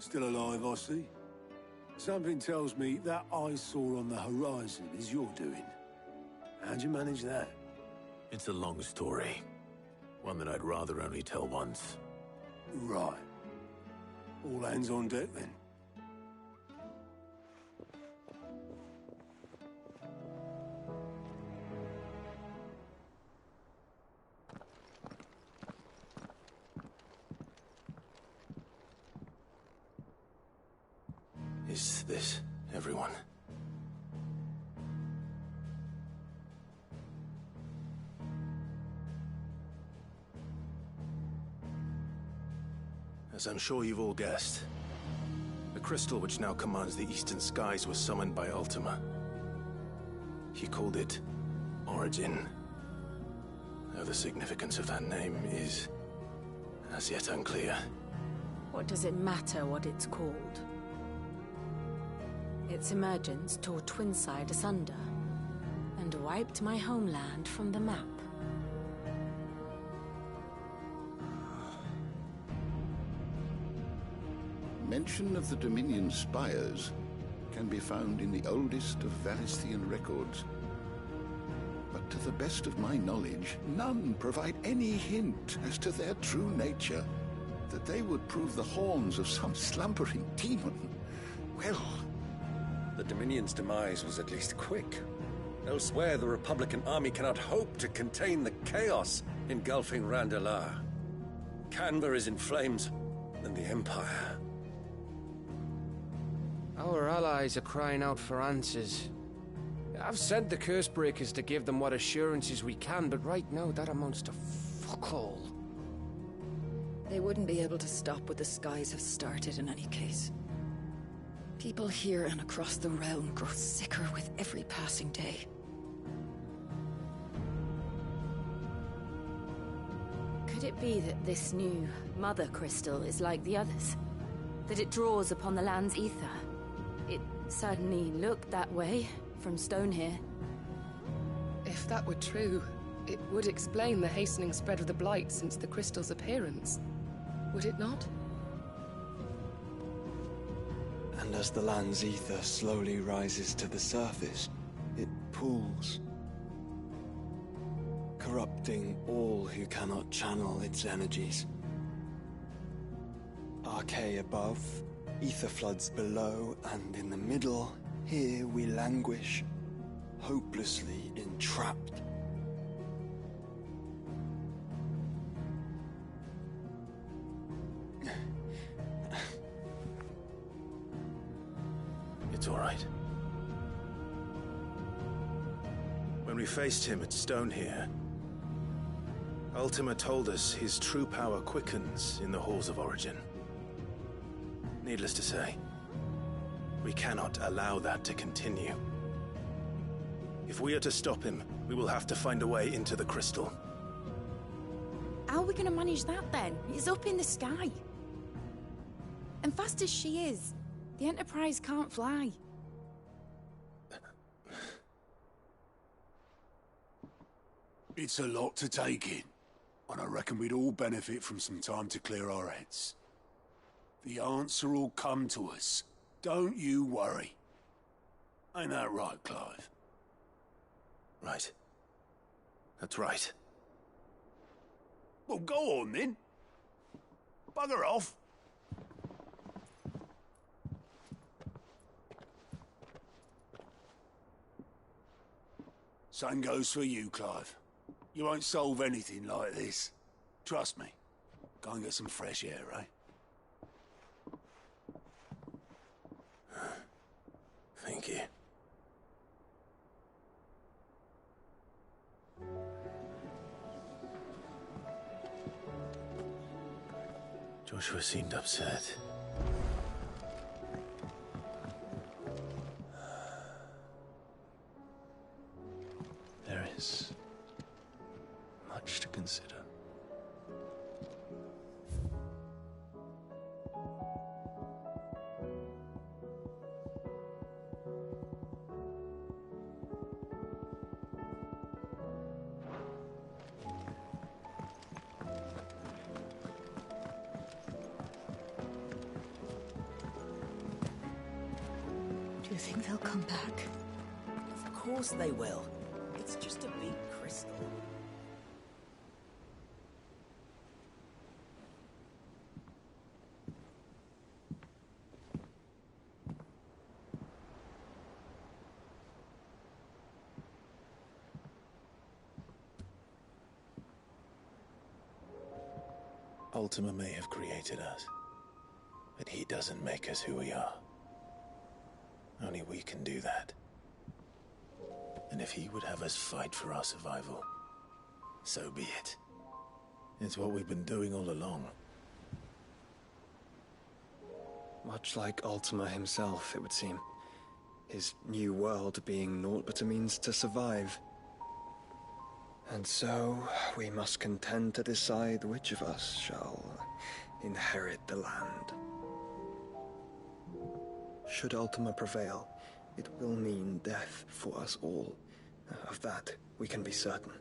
Still alive, I see. Something tells me that I saw on the horizon is your doing. How'd you manage that? It's a long story. One that I'd rather only tell once. Right. All hands on deck, then. Is this everyone? As I'm sure you've all guessed, the crystal which now commands the eastern skies was summoned by Ultima. He called it Origin. Though the significance of that name is as yet unclear. What does it matter what it's called? Its emergence tore Twinside asunder, and wiped my homeland from the map. Mention of the Dominion spires can be found in the oldest of Valisthian records. But to the best of my knowledge, none provide any hint as to their true nature. That they would prove the horns of some slumbering demon. Well... The Dominion's demise was at least quick. Elsewhere, the Republican army cannot hope to contain the chaos engulfing Randalar. Canva is in flames, and the Empire. Our allies are crying out for answers. I've sent the Cursebreakers to give them what assurances we can, but right now that amounts to fuck all. They wouldn't be able to stop what the skies have started in any case. People here and across the realm grow sicker with every passing day. Could it be that this new Mother Crystal is like the others? That it draws upon the land's ether? It certainly looked that way from stone here. If that were true, it would explain the hastening spread of the Blight since the crystal's appearance. Would it not? And as the land's ether slowly rises to the surface, it pools, corrupting all who cannot channel its energies. Archaea above, ether floods below, and in the middle, here we languish, hopelessly entrapped. It's all right. When we faced him at Stone here, Ultima told us his true power quickens in the halls of Origin. Needless to say, we cannot allow that to continue. If we are to stop him, we will have to find a way into the crystal. How are we going to manage that then? It's up in the sky. And fast as she is, the Enterprise can't fly. It's a lot to take in, and I reckon we'd all benefit from some time to clear our heads. The answer will come to us. Don't you worry. Ain't that right, Clive? Right. That's right. Well, go on then. Bugger off. Same goes for you, Clive. You won't solve anything like this. Trust me. Go and get some fresh air, eh? Thank you. Joshua seemed upset. There is much to consider. You think they'll come back? Of course they will. It's just a big crystal. Ultima may have created us, but he doesn't make us who we are. Only we can do that. And if he would have us fight for our survival, so be it. It's what we've been doing all along. Much like Ultima himself, it would seem. His new world being naught but a means to survive. And so, we must contend to decide which of us shall inherit the land. Should Ultima prevail, it will mean death for us all. Of that, we can be certain.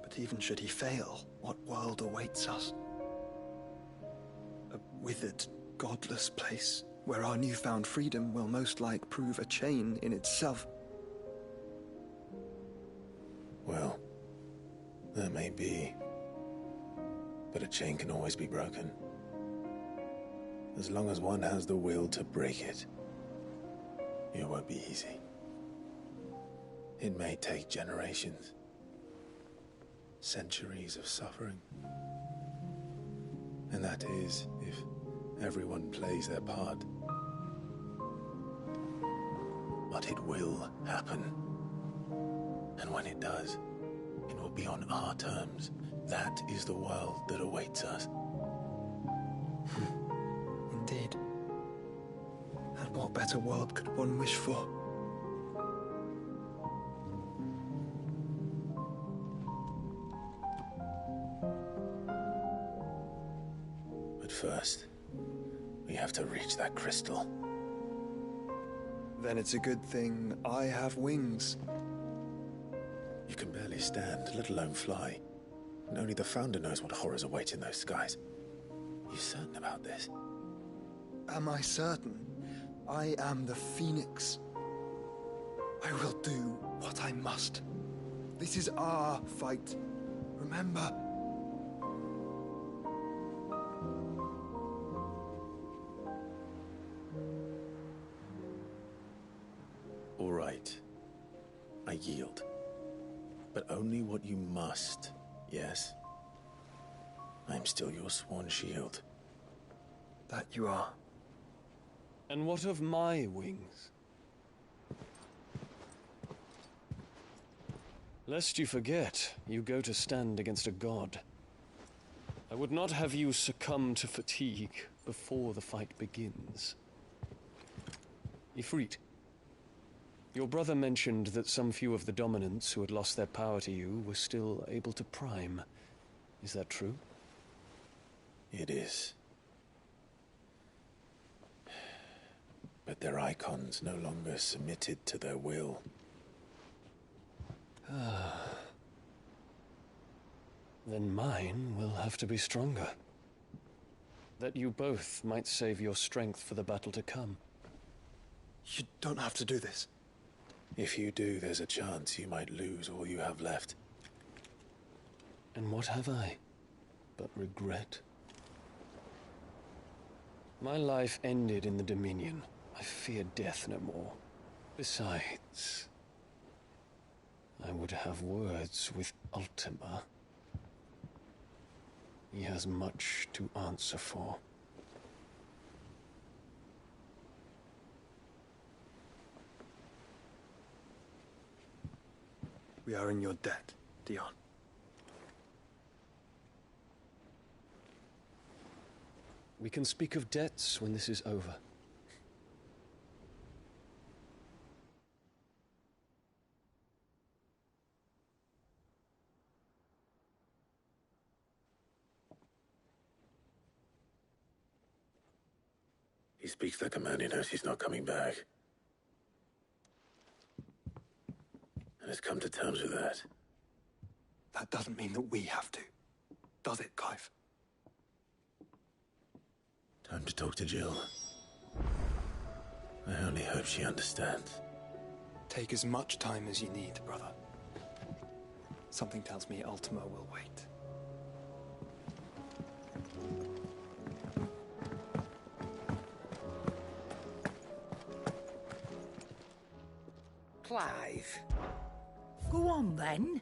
But even should he fail, what world awaits us? A withered, godless place, where our newfound freedom will most like prove a chain in itself. Well, that may be. But a chain can always be broken. As long as one has the will to break it. It won't be easy. It may take generations. Centuries of suffering. And that is, if everyone plays their part. But it will happen. And when it does, it will be on our terms. That is the world that awaits us. Indeed. And what better world could one wish for? But first, we have to reach that crystal. Then it's a good thing I have wings. You can barely stand, let alone fly. And only the Founder knows what horrors await in those skies. You certain about this? Am I certain? I am the Phoenix. I will do what I must. This is our fight. Remember? All right. I yield. But only what you must, yes? I'm still your sworn shield. That you are. And what of my wings? Lest you forget, you go to stand against a god. I would not have you succumb to fatigue before the fight begins. Ifrit, your brother mentioned that some few of the dominants who had lost their power to you were still able to prime. Is that true? It is. But their icons no longer submitted to their will. Then mine will have to be stronger. That you both might save your strength for the battle to come. You don't have to do this. If you do, there's a chance you might lose all you have left. And what have I but regret? My life ended in the Dominion. I fear death no more. Besides, I would have words with Ultima. He has much to answer for. We are in your debt, Dion. We can speak of debts when this is over. He speaks like a man who knows he's not coming back. And has come to terms with that. That doesn't mean that we have to, does it, Clive? Time to talk to Jill. I only hope she understands. Take as much time as you need, brother. Something tells me Ultima will wait. Clive. Go on, then.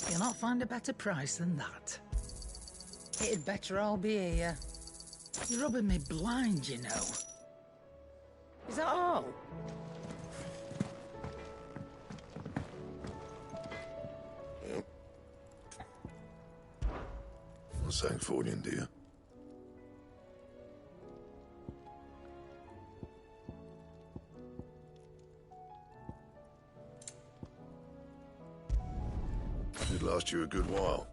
You'll not find a better price than that. It'd better all be here. You're rubbing me blind, you know. Is that all? Yep. Not Sancfordian, do you? It'd last you a good while.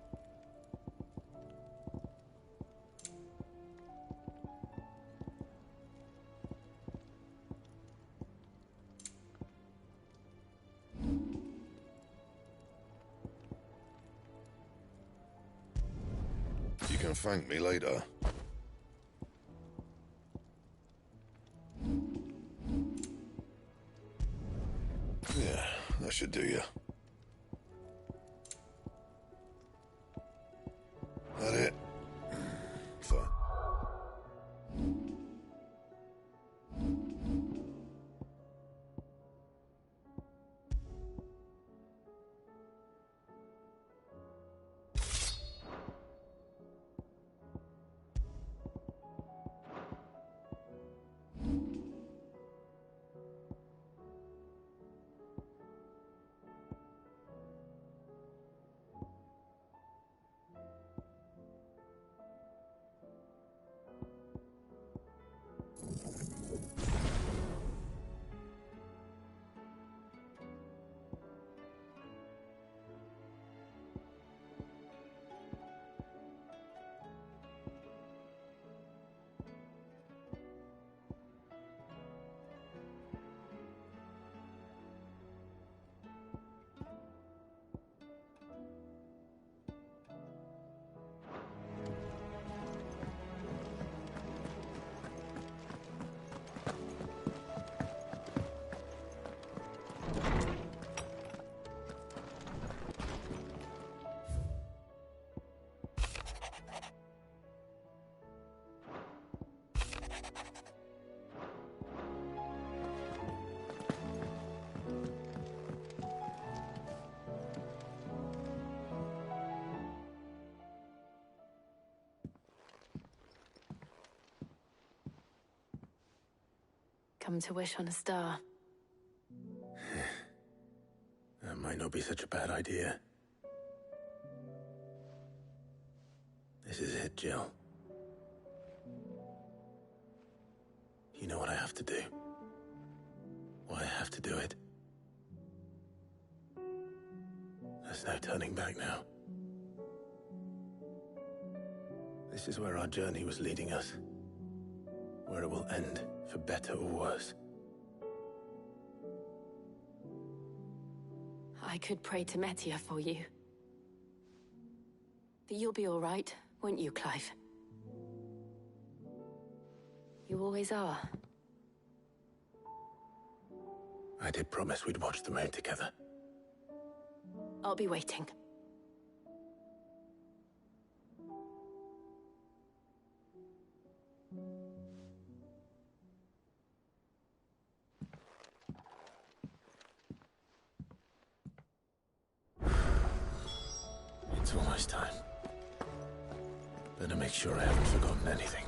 You can thank me later. Yeah, that should do you. That it? Fine. Come to wish on a star. That might not be such a bad idea. This is it, Jill. You know what I have to do. Why I have to do it. There's no turning back now. This is where our journey was leading us. Where it will end, for better or worse. I could pray to Metia for you. But you'll be all right, won't you, Clive? You always are. I did promise we'd watch the moon together. I'll be waiting. It's almost time. Better make sure I haven't forgotten anything.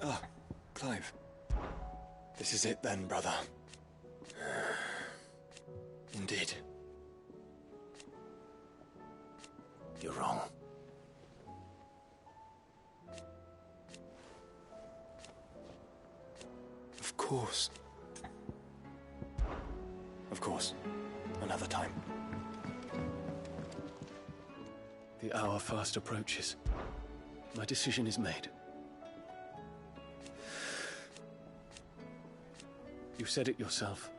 Ah, Clive. This is it then, brother. Indeed. You're wrong. Of course. Of course. Another time. The hour fast approaches. My decision is made. You said it yourself.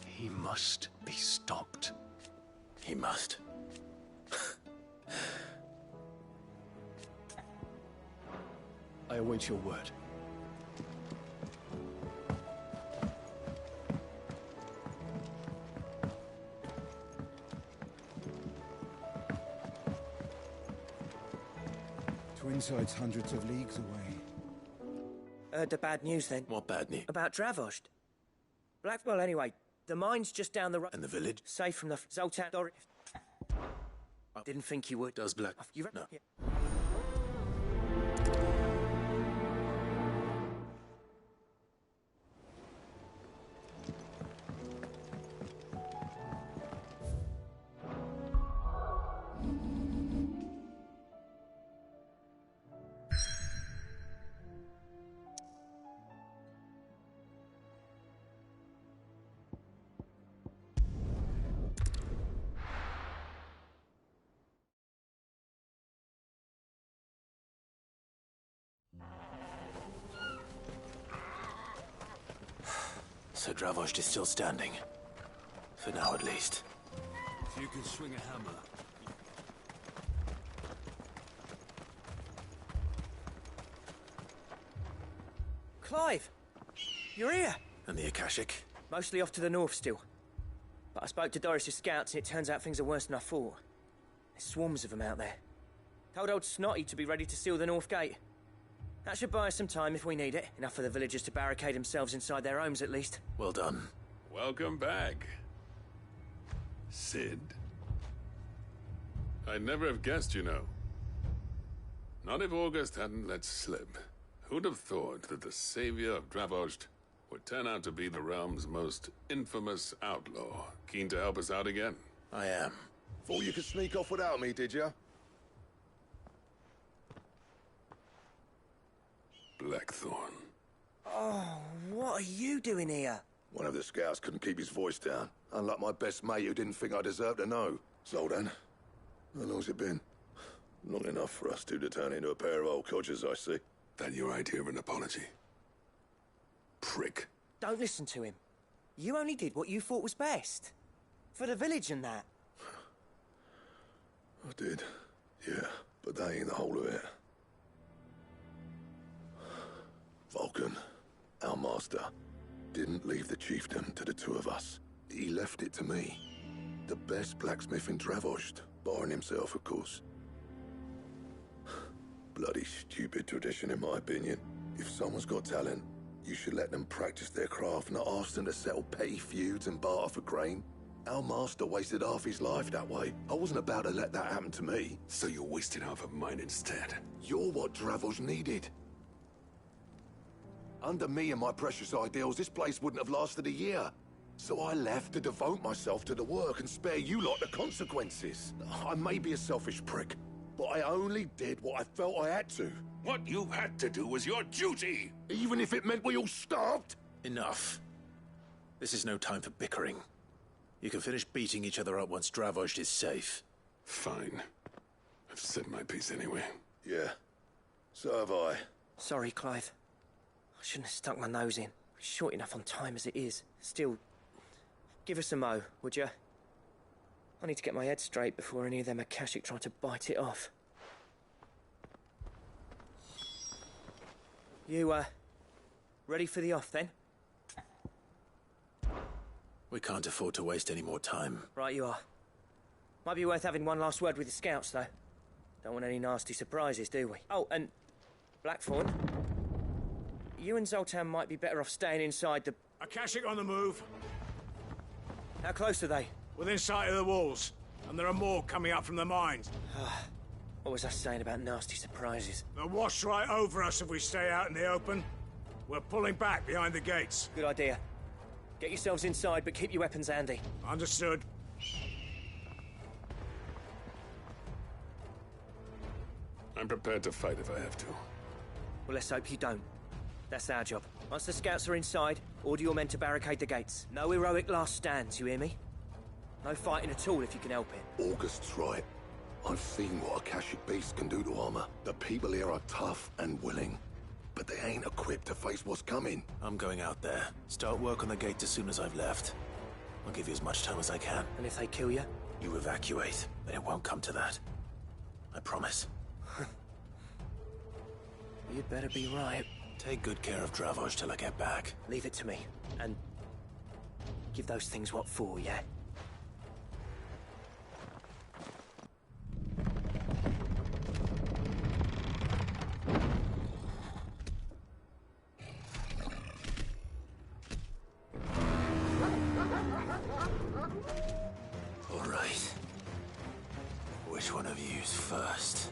He must be stopped. He must. I await your word. Twinside's hundreds of leagues away. Heard the bad news then? What bad news? About Dravost. Well, anyway, the mine's just down the road. And the village? Safe from the Zoltan Doris. I didn't think you would. Does Black? You No. Yeah. So Dravost is still standing. For now, at least. If you can swing a hammer. Clive! You're here! And the Akashic? Mostly off to the north still. But I spoke to Doris's scouts and it turns out things are worse than I thought. There's swarms of them out there. Told old Snotty to be ready to seal the north gate. That should buy us some time if we need it. Enough for the villagers to barricade themselves inside their homes at least. Well done. Welcome back, Cid. I'd never have guessed, you know. Not if August hadn't let slip. Who'd have thought that the savior of Dravost would turn out to be the realm's most infamous outlaw? Keen to help us out again? I am. Thought you could sneak off without me, did you? Blackthorn. Oh, what are you doing here? One of the scouts couldn't keep his voice down. Unlike my best mate who didn't think I deserved to know. Zoltan, how long's it been? Long enough for us two to turn into a pair of old codgers, I see. That your idea of an apology? Prick. Don't listen to him. You only did what you thought was best. For the village and that. I did, yeah, but that ain't the whole of it. Vulcan, our master, didn't leave the chiefdom to the two of us. He left it to me. The best blacksmith in Dravost, barring himself, of course. Bloody stupid tradition, in my opinion. If someone's got talent, you should let them practice their craft, not ask them to settle petty feuds and barter for grain. Our master wasted half his life that way. I wasn't about to let that happen to me. So you wasted half of mine instead. You're what Dravost needed. Under me and my precious ideals, this place wouldn't have lasted a year. So I left to devote myself to the work and spare you lot the consequences. I may be a selfish prick, but I only did what I felt I had to. What you had to do was your duty! Even if it meant we all starved? Enough. This is no time for bickering. You can finish beating each other up once Dravost is safe. Fine. I've said my piece anyway. Yeah. So have I. Sorry, Clive. I shouldn't have stuck my nose in. We're short enough on time as it is. Still, give us a mo, would you? I need to get my head straight before any of them Akashic try to bite it off. You, ready for the off, then? We can't afford to waste any more time. Right you are. Might be worth having one last word with the scouts, though. Don't want any nasty surprises, do we? Oh, and Blackthorn, you and Zoltan might be better off staying inside the... Akashic on the move. How close are they? Within sight of the walls. And there are more coming up from the mines. What was I saying about nasty surprises? They'll wash right over us if we stay out in the open. We're pulling back behind the gates. Good idea. Get yourselves inside, but keep your weapons handy. Understood. I'm prepared to fight if I have to. Well, let's hope you don't. That's our job. Once the scouts are inside, order your men to barricade the gates. No heroic last stands, you hear me? No fighting at all if you can help it. August's right. I've seen what Akashic beasts can do to armor. The people here are tough and willing, but they ain't equipped to face what's coming. I'm going out there. Start work on the gate as soon as I've left. I'll give you as much time as I can. And if they kill you? You evacuate, but it won't come to that. I promise. You'd better be right. Take good care of Dravoj till I get back. Leave it to me. And give those things what for, yeah? All right. Which one of you's first?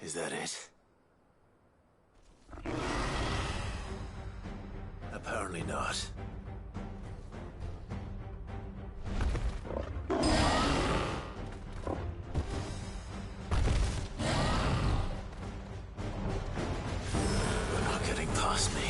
Is that it? Apparently not. You're not getting past me.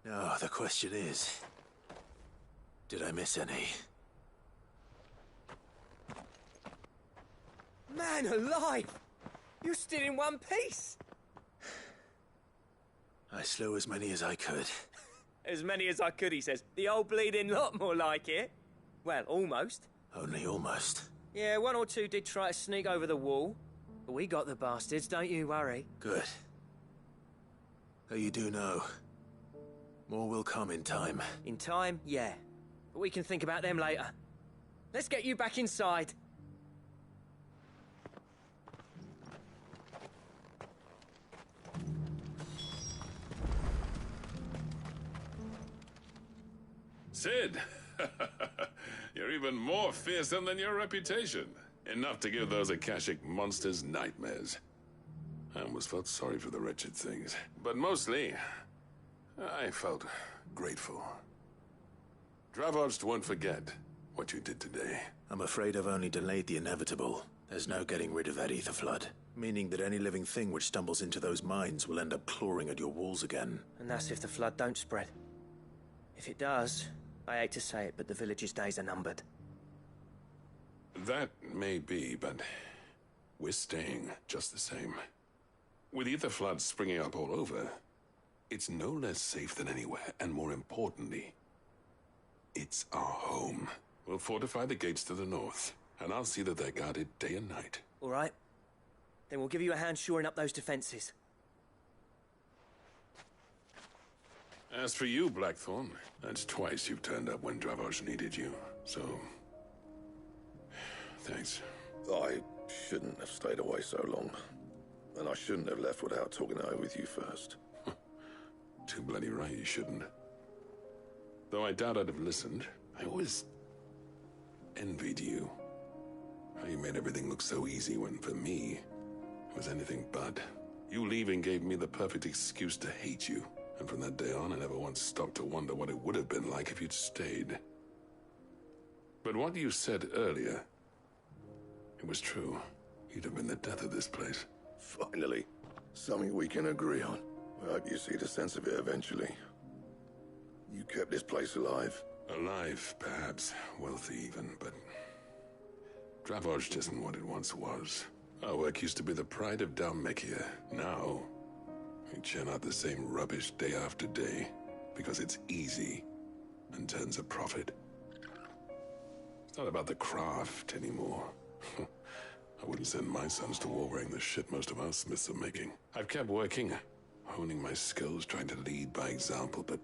Now, the question is, did I miss any? Man alive! You're still in one piece! I slew as many as I could. As many as I could, he says. The old bleeding lot, more like it. Well, almost. Only almost. Yeah, one or two did try to sneak over the wall. But we got the bastards, don't you worry. Good. Though you do know, more will come in time. In time, yeah. But we can think about them later. Let's get you back inside. Cid! You're even more fearsome than your reputation. Enough to give those Akashic monsters nightmares. I almost felt sorry for the wretched things. But mostly, I felt grateful. Dravost won't forget what you did today. I'm afraid I've only delayed the inevitable. There's no getting rid of that ether flood. Meaning that any living thing which stumbles into those mines will end up clawing at your walls again. And that's if the flood don't spread. If it does, I hate to say it, but the village's days are numbered. That may be, but we're staying just the same. With ether floods springing up all over, it's no less safe than anywhere, and more importantly, it's our home. We'll fortify the gates to the north, and I'll see that they're guarded day and night. All right. Then we'll give you a hand shoring up those defenses. As for you, Blackthorn, that's twice you've turned up when Dravosh needed you, so... thanks. I shouldn't have stayed away so long. And I shouldn't have left without talking it over with you first. Too bloody right you shouldn't. Though I doubt I'd have listened, I always envied you. How you made everything look so easy when, for me, it was anything but. You leaving gave me the perfect excuse to hate you. And from that day on, I never once stopped to wonder what it would have been like if you'd stayed. But what you said earlier, it was true. You'd have been the death of this place. Finally, something we can agree on. I hope you see the sense of it eventually. You kept this place alive. Alive, perhaps. Wealthy even, but... Dravosh isn't what it once was. Our work used to be the pride of Dhalmekia. Now, we churn out the same rubbish day after day, because it's easy and turns a profit. It's not about the craft anymore. I wouldn't send my sons to war wearing the shit most of our smiths are making. I've kept working, honing my skills, trying to lead by example, but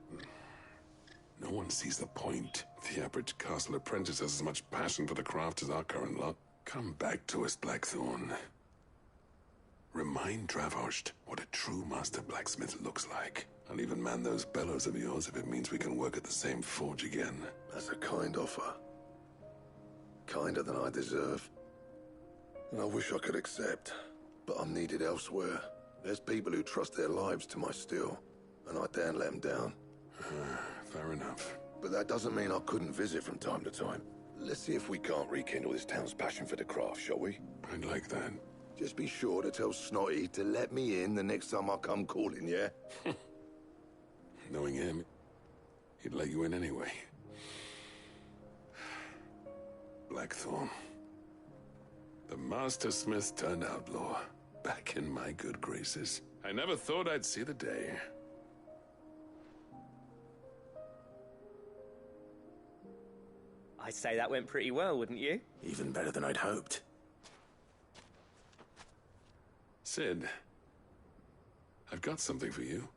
no one sees the point. The average castle apprentice has as much passion for the craft as our current lot. Come back to us, Blackthorn. Remind Dravost what a true master blacksmith looks like. I'll even man those bellows of yours if it means we can work at the same forge again. That's a kind offer. Kinder than I deserve. And I wish I could accept, but I'm needed elsewhere. There's people who trust their lives to my steel, and I daren't let them down. Fair enough. But that doesn't mean I couldn't visit from time to time. Let's see if we can't rekindle this town's passion for the craft, shall we? I'd like that. Just be sure to tell Snotty to let me in the next time I come calling, yeah? Knowing him, he'd let you in anyway. Blackthorn. The Master Smith turned outlaw. Back in my good graces. I never thought I'd see the day. I'd say that went pretty well, wouldn't you? Even better than I'd hoped. Sid, I've got something for you.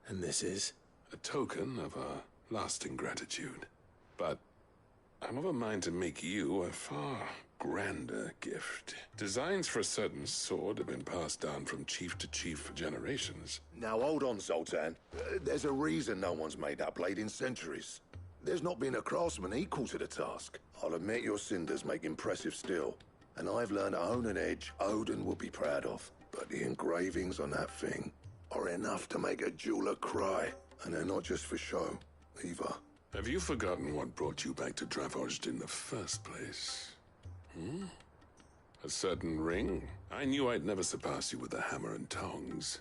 And this is? A token of our lasting gratitude. But I'm of a mind to make you a far grander gift. Designs for a certain sword have been passed down from chief to chief for generations. Now hold on, Zoltan. There's a reason no one's made that blade in centuries. There's not been a craftsman equal to the task. I'll admit your cinders make impressive steel, and I've learned to own an edge Odin will be proud of. But the engravings on that thing are enough to make a jeweler cry. And they're not just for show, either. Have you forgotten what brought you back to Dravozd in the first place? Hmm? A certain ring? I knew I'd never surpass you with the hammer and tongs.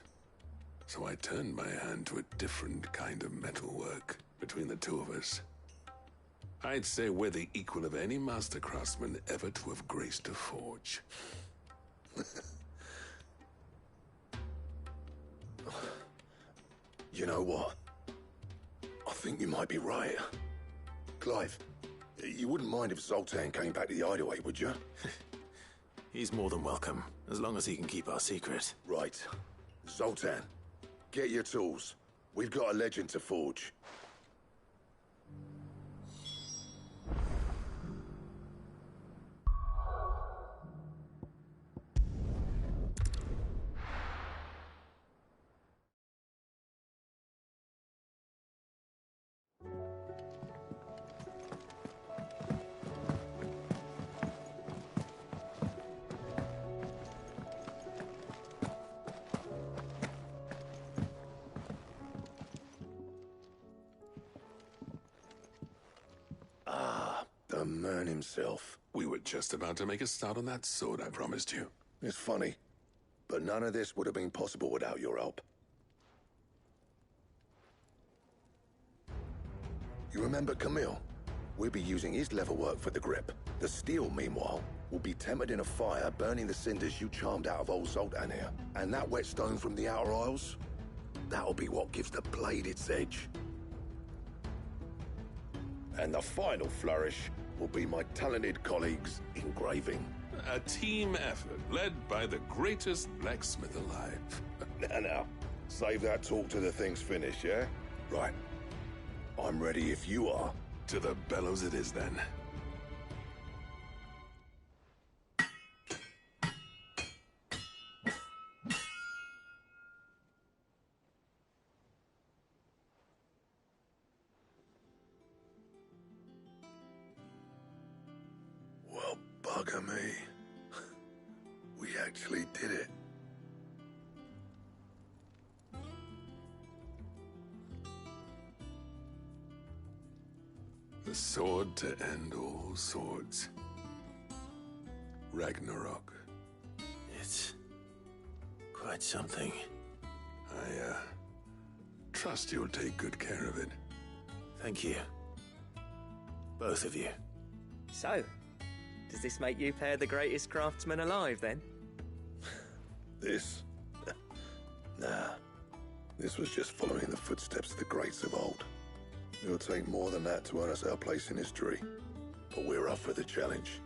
So I turned my hand to a different kind of metalwork between the two of us. I'd say we're the equal of any master craftsman ever to have graced a forge. You know what? I think you might be right. Clive, you wouldn't mind if Zoltan came back to the Hideaway, would you? He's more than welcome, as long as he can keep our secret. Right. Zoltan, get your tools. We've got a legend to forge. The man himself. We were just about to make a start on that sword I promised you. It's funny, but none of this would have been possible without your help. You remember Camille? We'll be using his leatherwork for the grip. The steel, meanwhile, will be tempered in a fire, burning the cinders you charmed out of old Zoltan here. And that whetstone from the Outer Isles? That'll be what gives the blade its edge. And the final flourish will be my talented colleagues' engraving. A team effort led by the greatest blacksmith alive. Now, save that talk till the thing's finished, yeah? Right. I'm ready if you are. To the bellows it is then. Well, bugger me. We actually did it. The sword to end all swords. Ragnarok. It's quite something. I, trust you'll take good care of it. Thank you. Both of you. So, does this make you pair the greatest craftsman alive, then? This? Nah. This was just following the footsteps of the greats of old. It'll take more than that to earn us our place in history. But we're up for the challenge.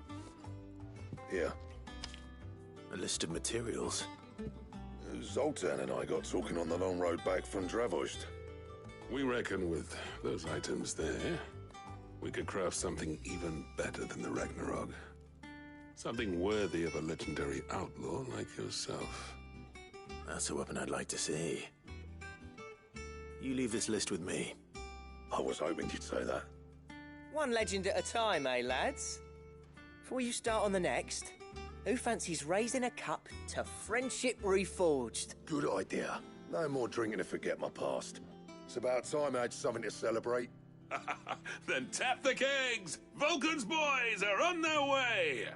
Here. A list of materials. Zoltan and I got talking on the long road back from Dravozd. We reckon with those items there, we could craft something even better than the Ragnarok. Something worthy of a legendary outlaw like yourself. That's a weapon I'd like to see. You leave this list with me. I was hoping you'd say that. One legend at a time, eh, lads? Before you start on the next, Who fancies raising a cup to friendship reforged? Good idea. No more drinking to forget my past. It's about time I had something to celebrate. Then tap the kegs! Vulcan's boys are on their way!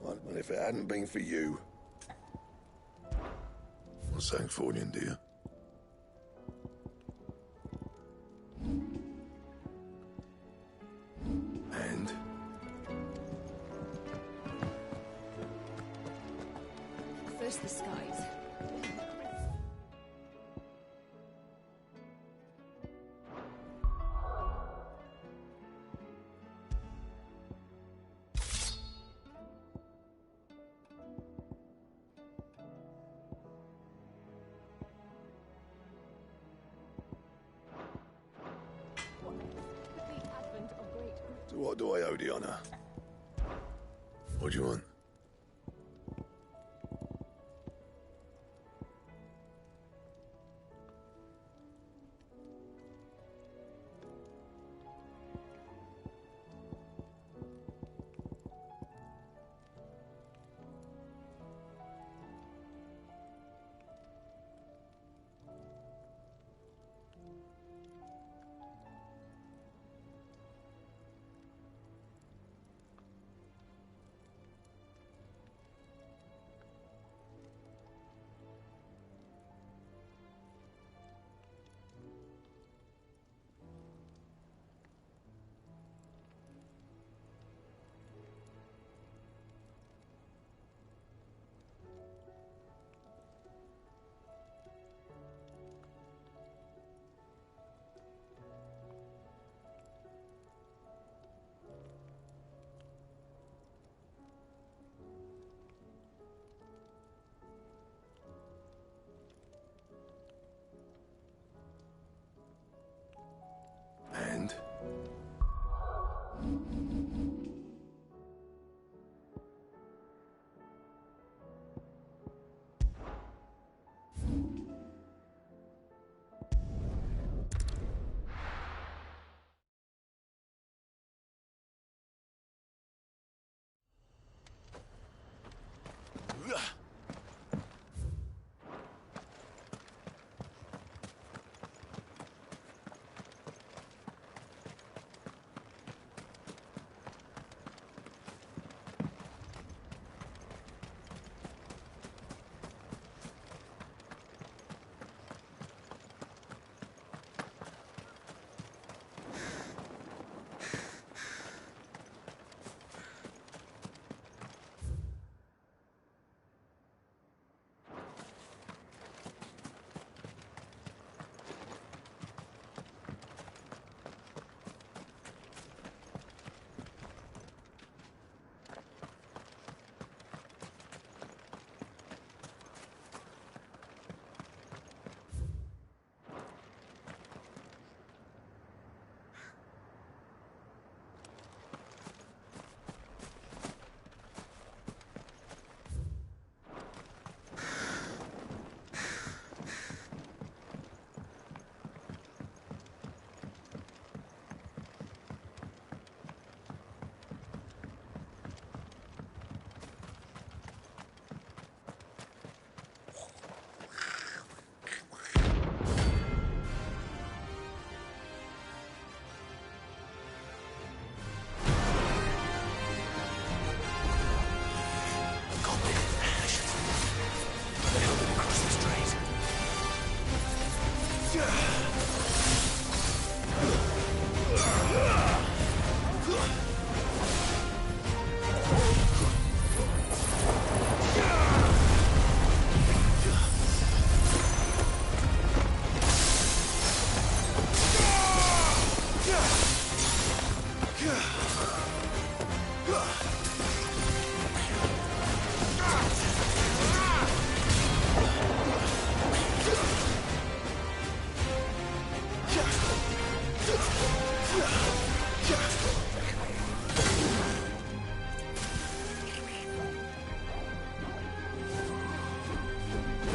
Well, if it hadn't been for you... What's saying Fornian, dear? And? First the skies. To what do I owe the honor? What do you want?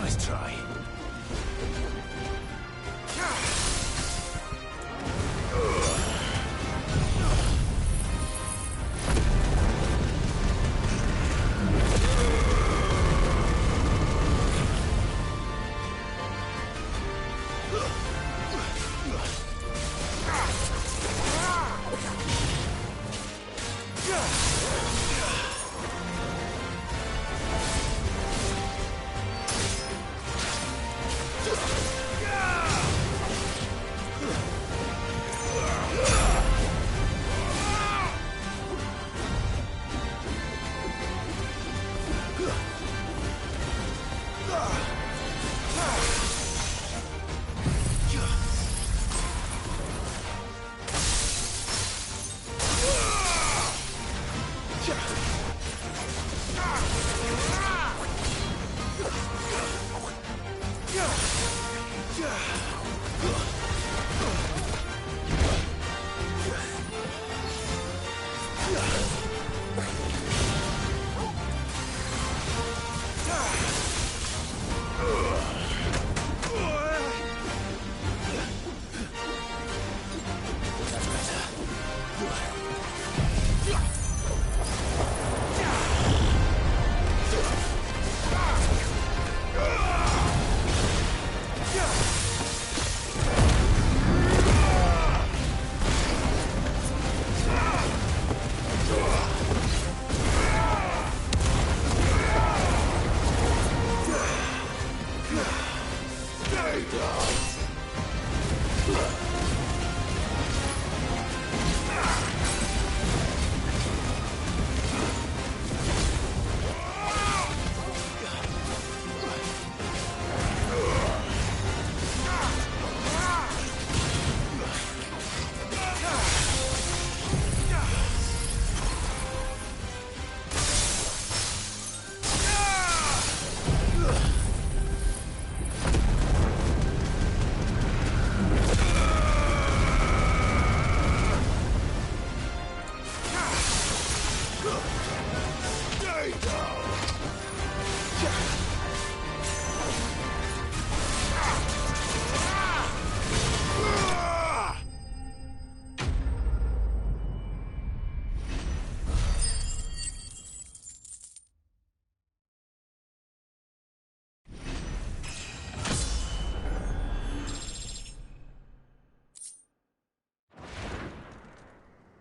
Nice try.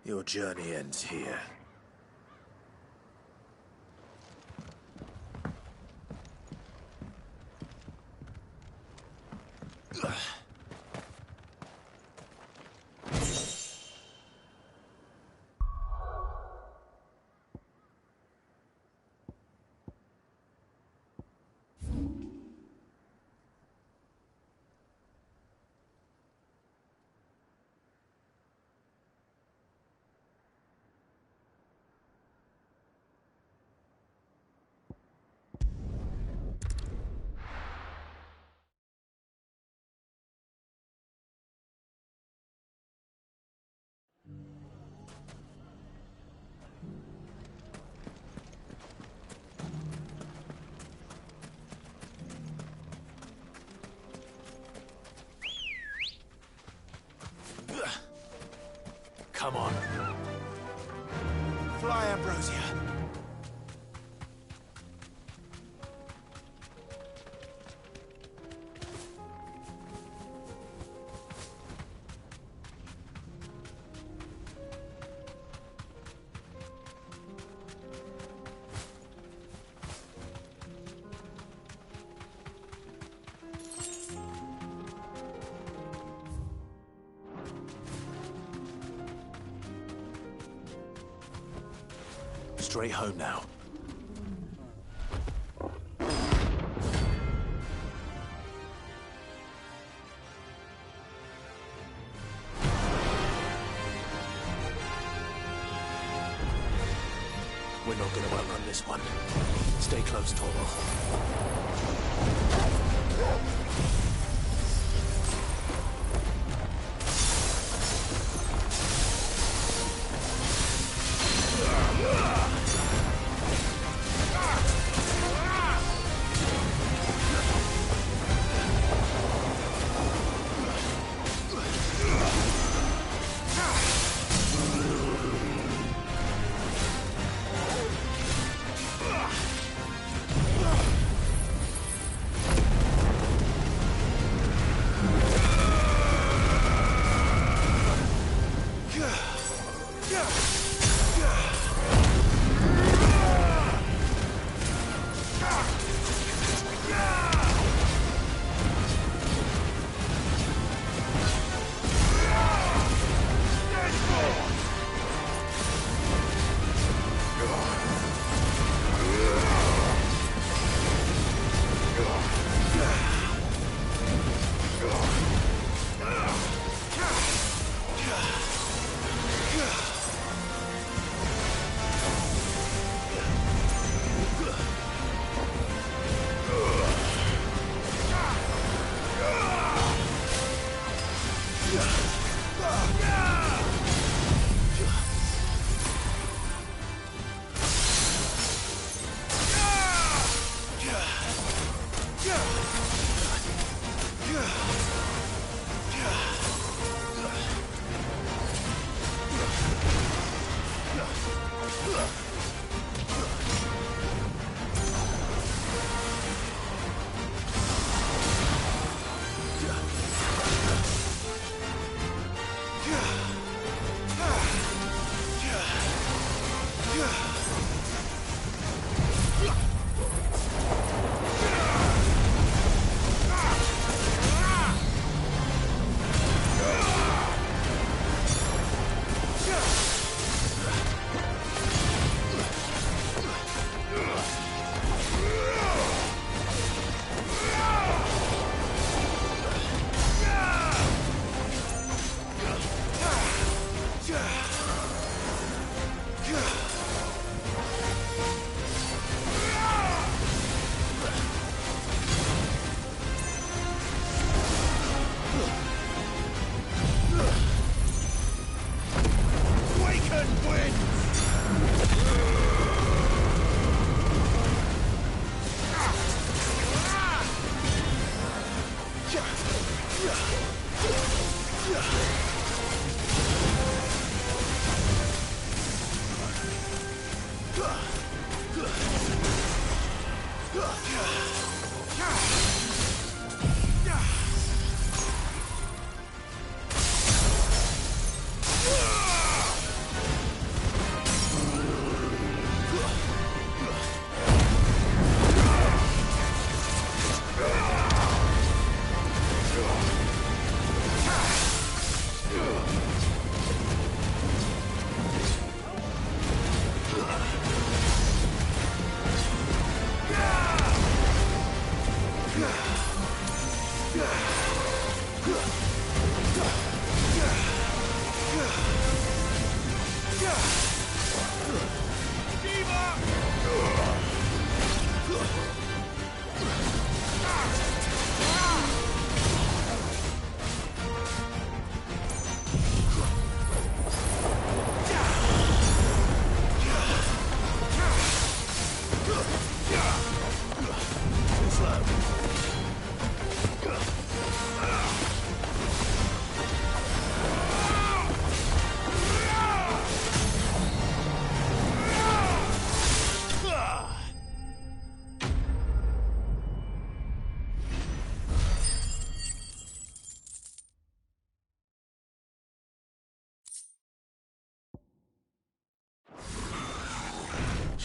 Your journey ends here. Come on. Fly, Ambrosia. Straight home now. We're not gonna outrun this one. Stay close, Torvald.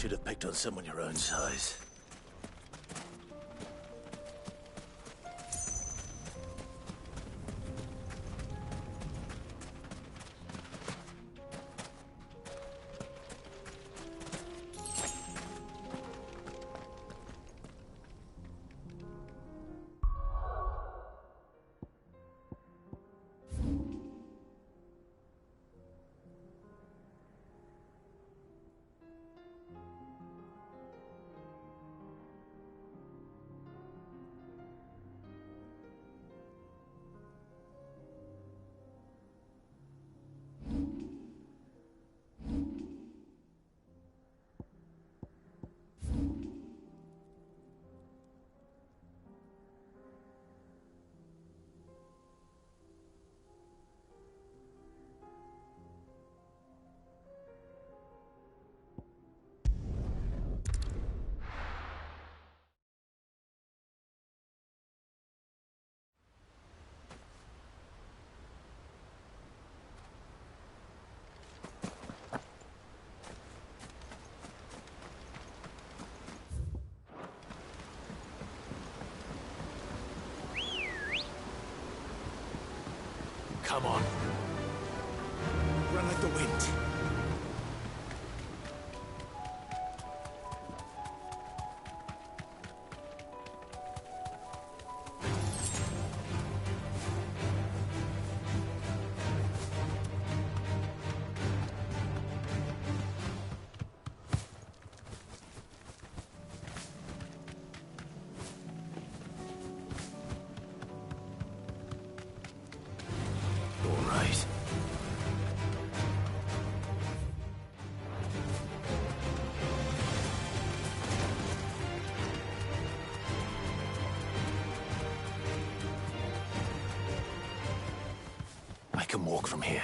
Should have picked on someone your own size. Come on. Run like the wind. I can walk from here.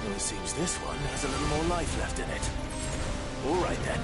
It seems this one has a little more life left in it. All right, then.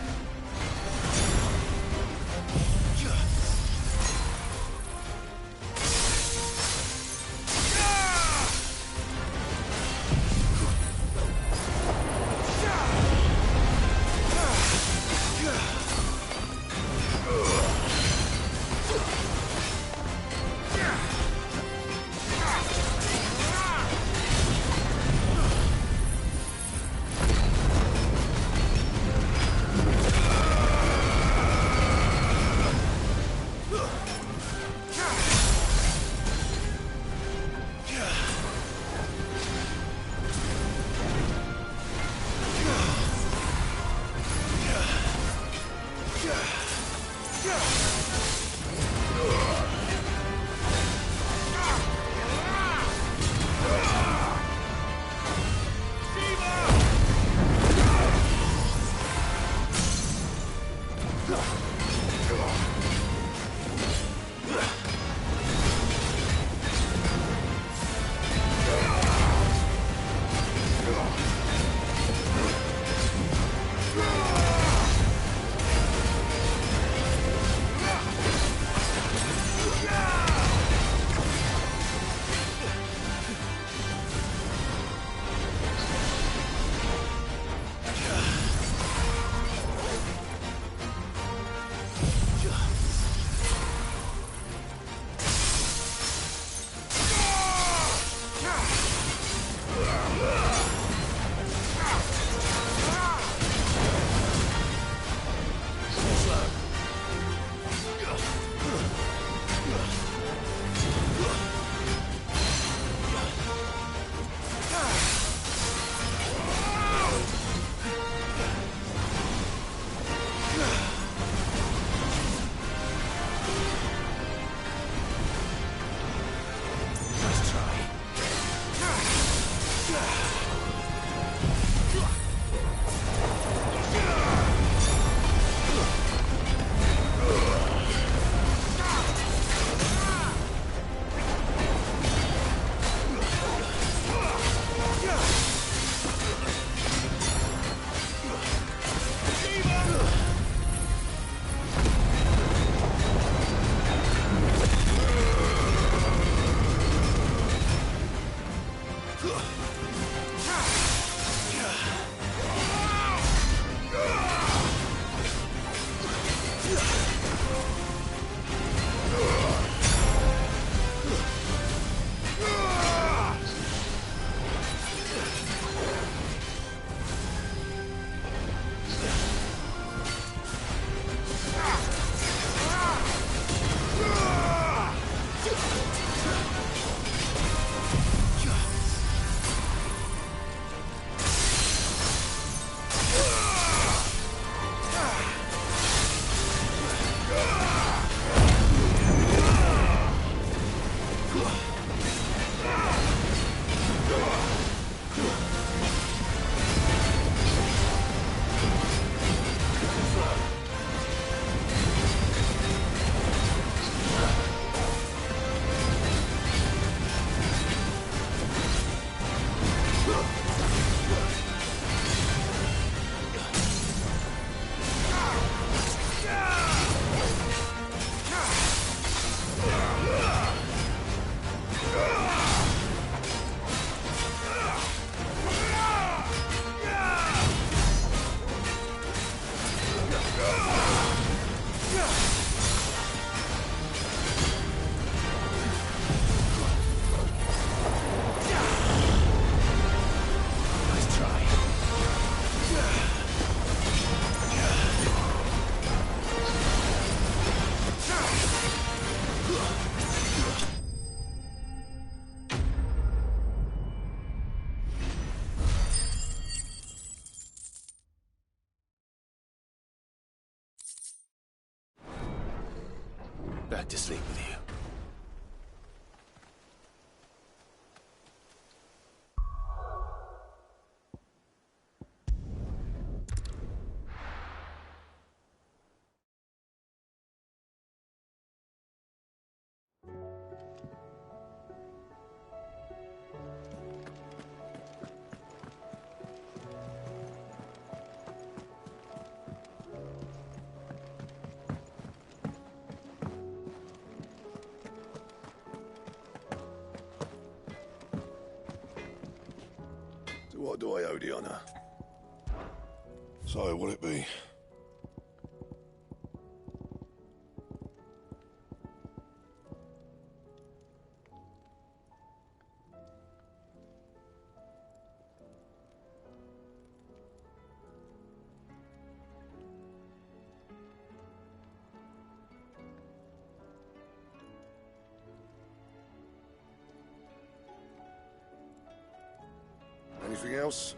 Back to sleep with you. What do I owe the honor? So, what'll it be? Anything else?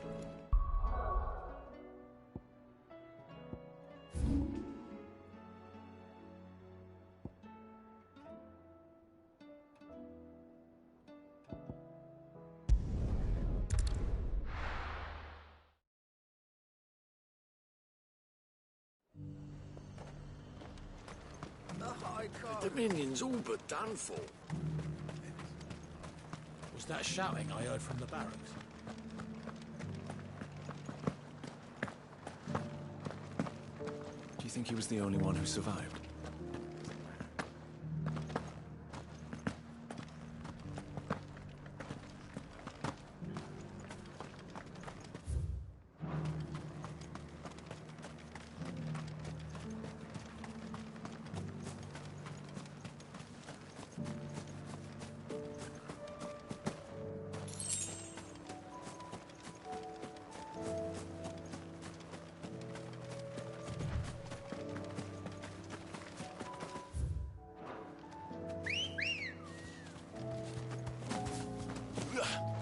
The Dominion's all but done for. Was that shouting I heard from the barracks? Do you think he was the only one who survived?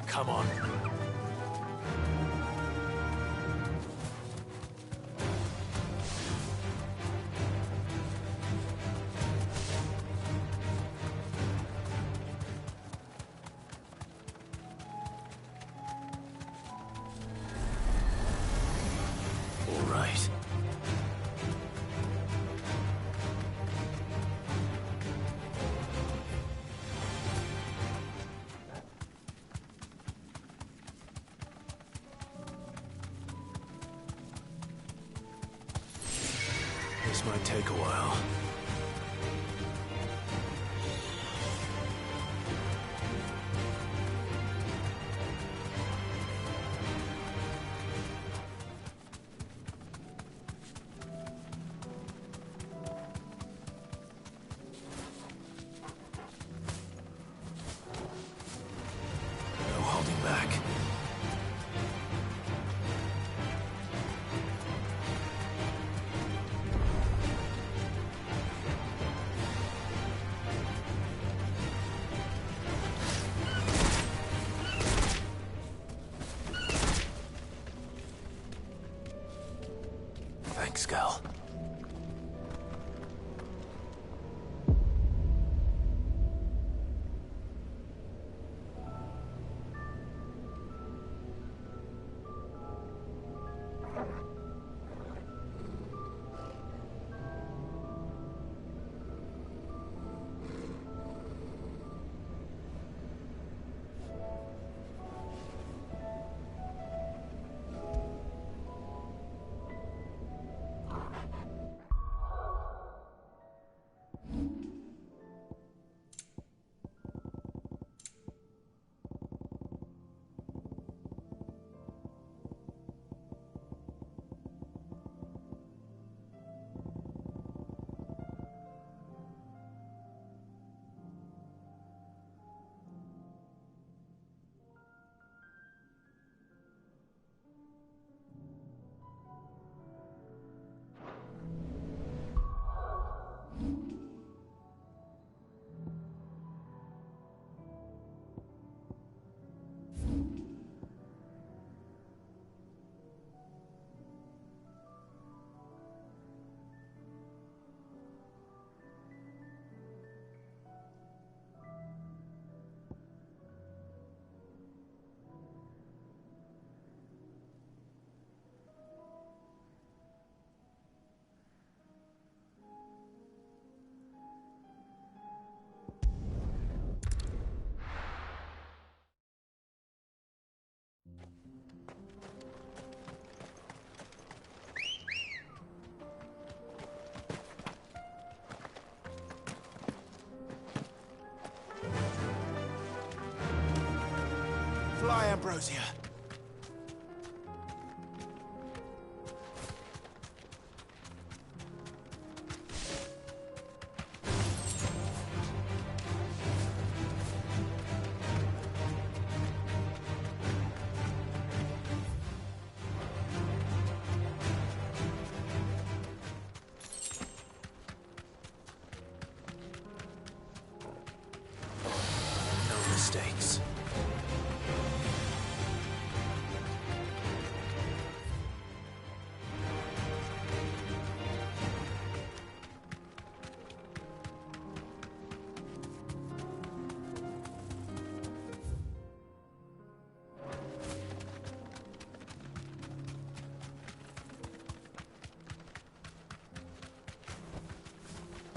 Come on. All right. This might take a while. No holding back. Thanks, Gal. Ambrosia. No mistakes.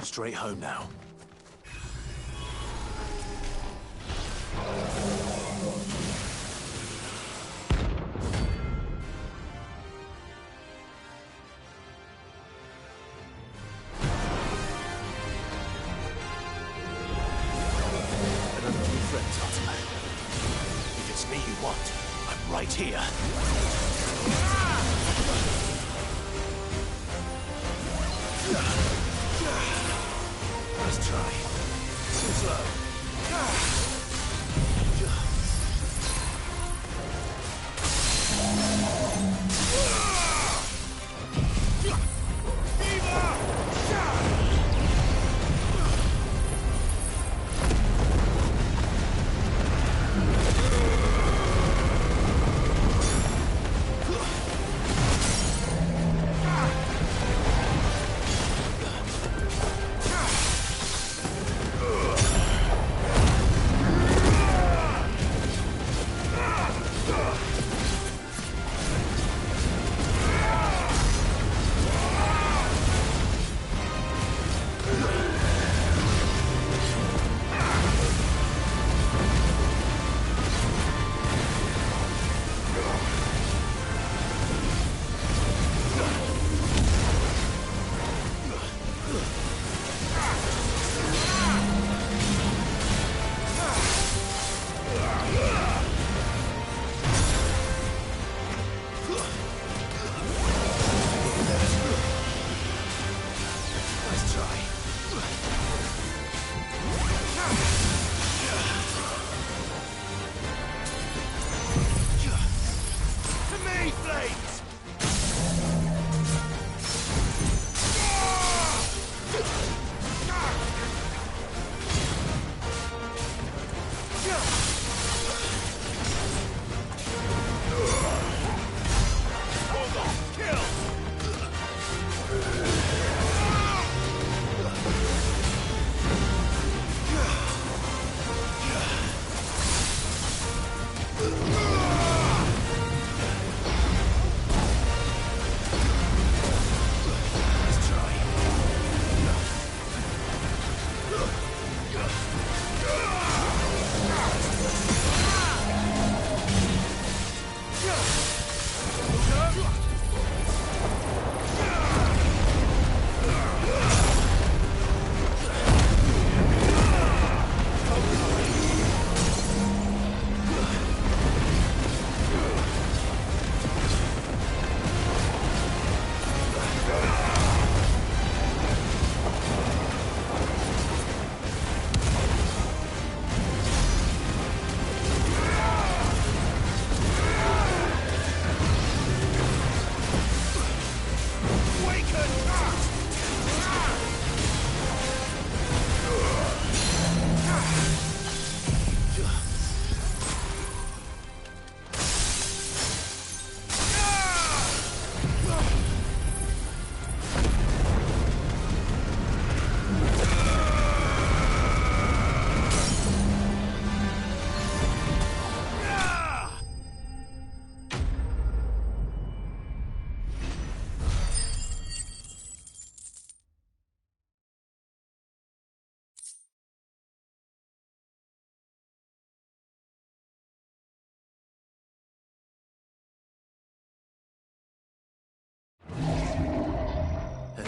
Straight home now. I don't know any friends, Ultima. If it's me you want, I'm right here. Let's try. Too slow.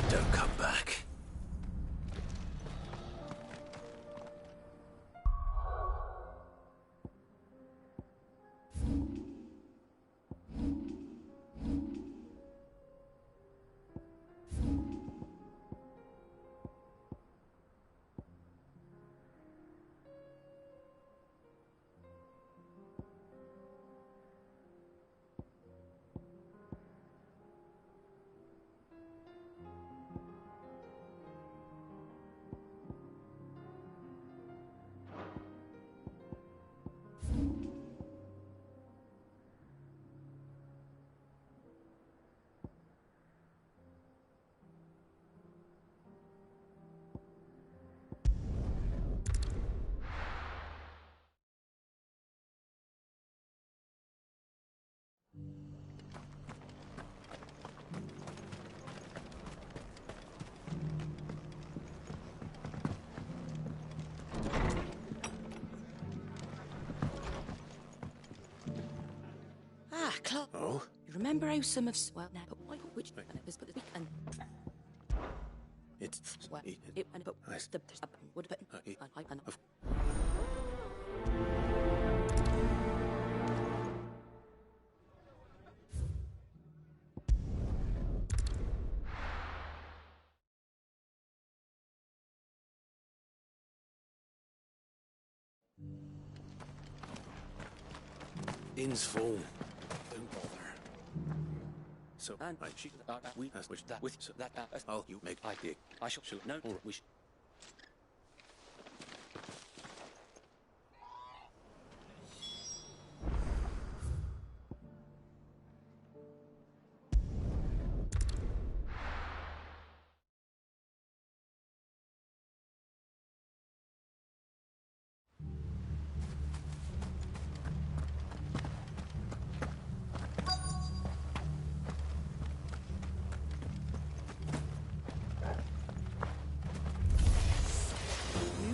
Don't come back. Clark. Oh? You remember how some of well now, but why which and it was but the weekend. It's Well, it, it and but I- the would but I of- Inn's full. Don't bother. So, And she, we which that with so that I'll you make I shall no all right. we sh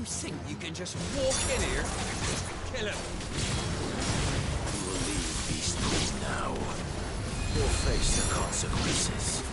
You think you can just walk in here and just kill him? You will leave these streets now, or face the consequences.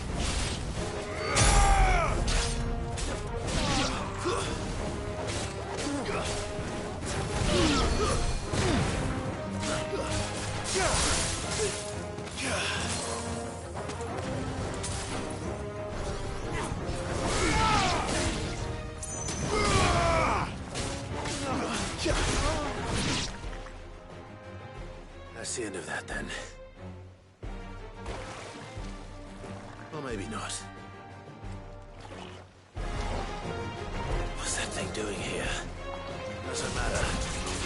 That's the end of that, then. Or maybe not. What's that thing doing here? Doesn't matter.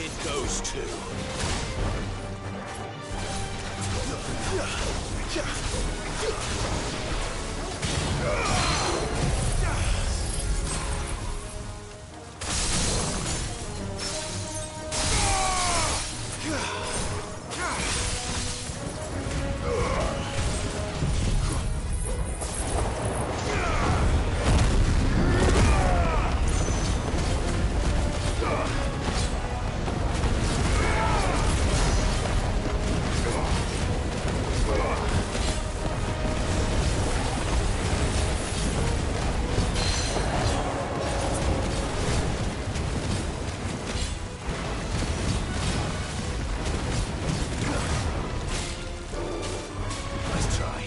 It goes too. Nice try.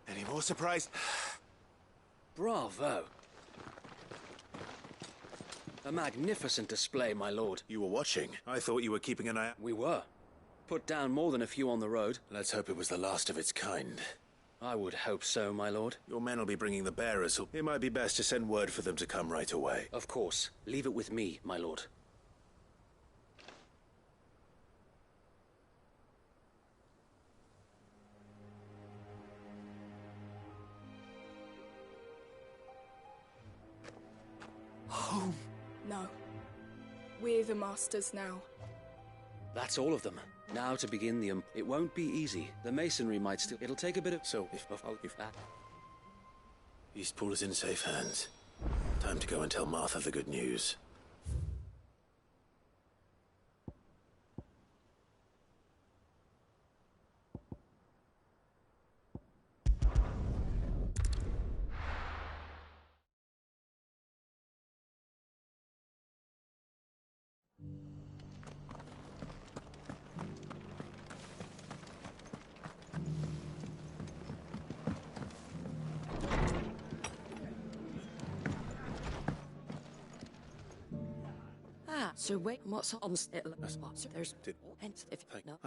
Any more surprise? Bravo! A magnificent display, my lord. You were watching. I thought you were keeping an eye out. We were. Put down more than a few on the road. Let's hope it was the last of its kind. I would hope so, my lord. Your men will be bringing the bearers. It might be best to send word for them to come right away. Of course. Leave it with me, my lord. Home. No. We're the masters now. That's all of them. Now to begin the it won't be easy. The masonry might still. It'll take a bit of. So if that Eastpool is in safe hands, time to go and tell Martha the good news. So wait, what's on it? So there's hence if no.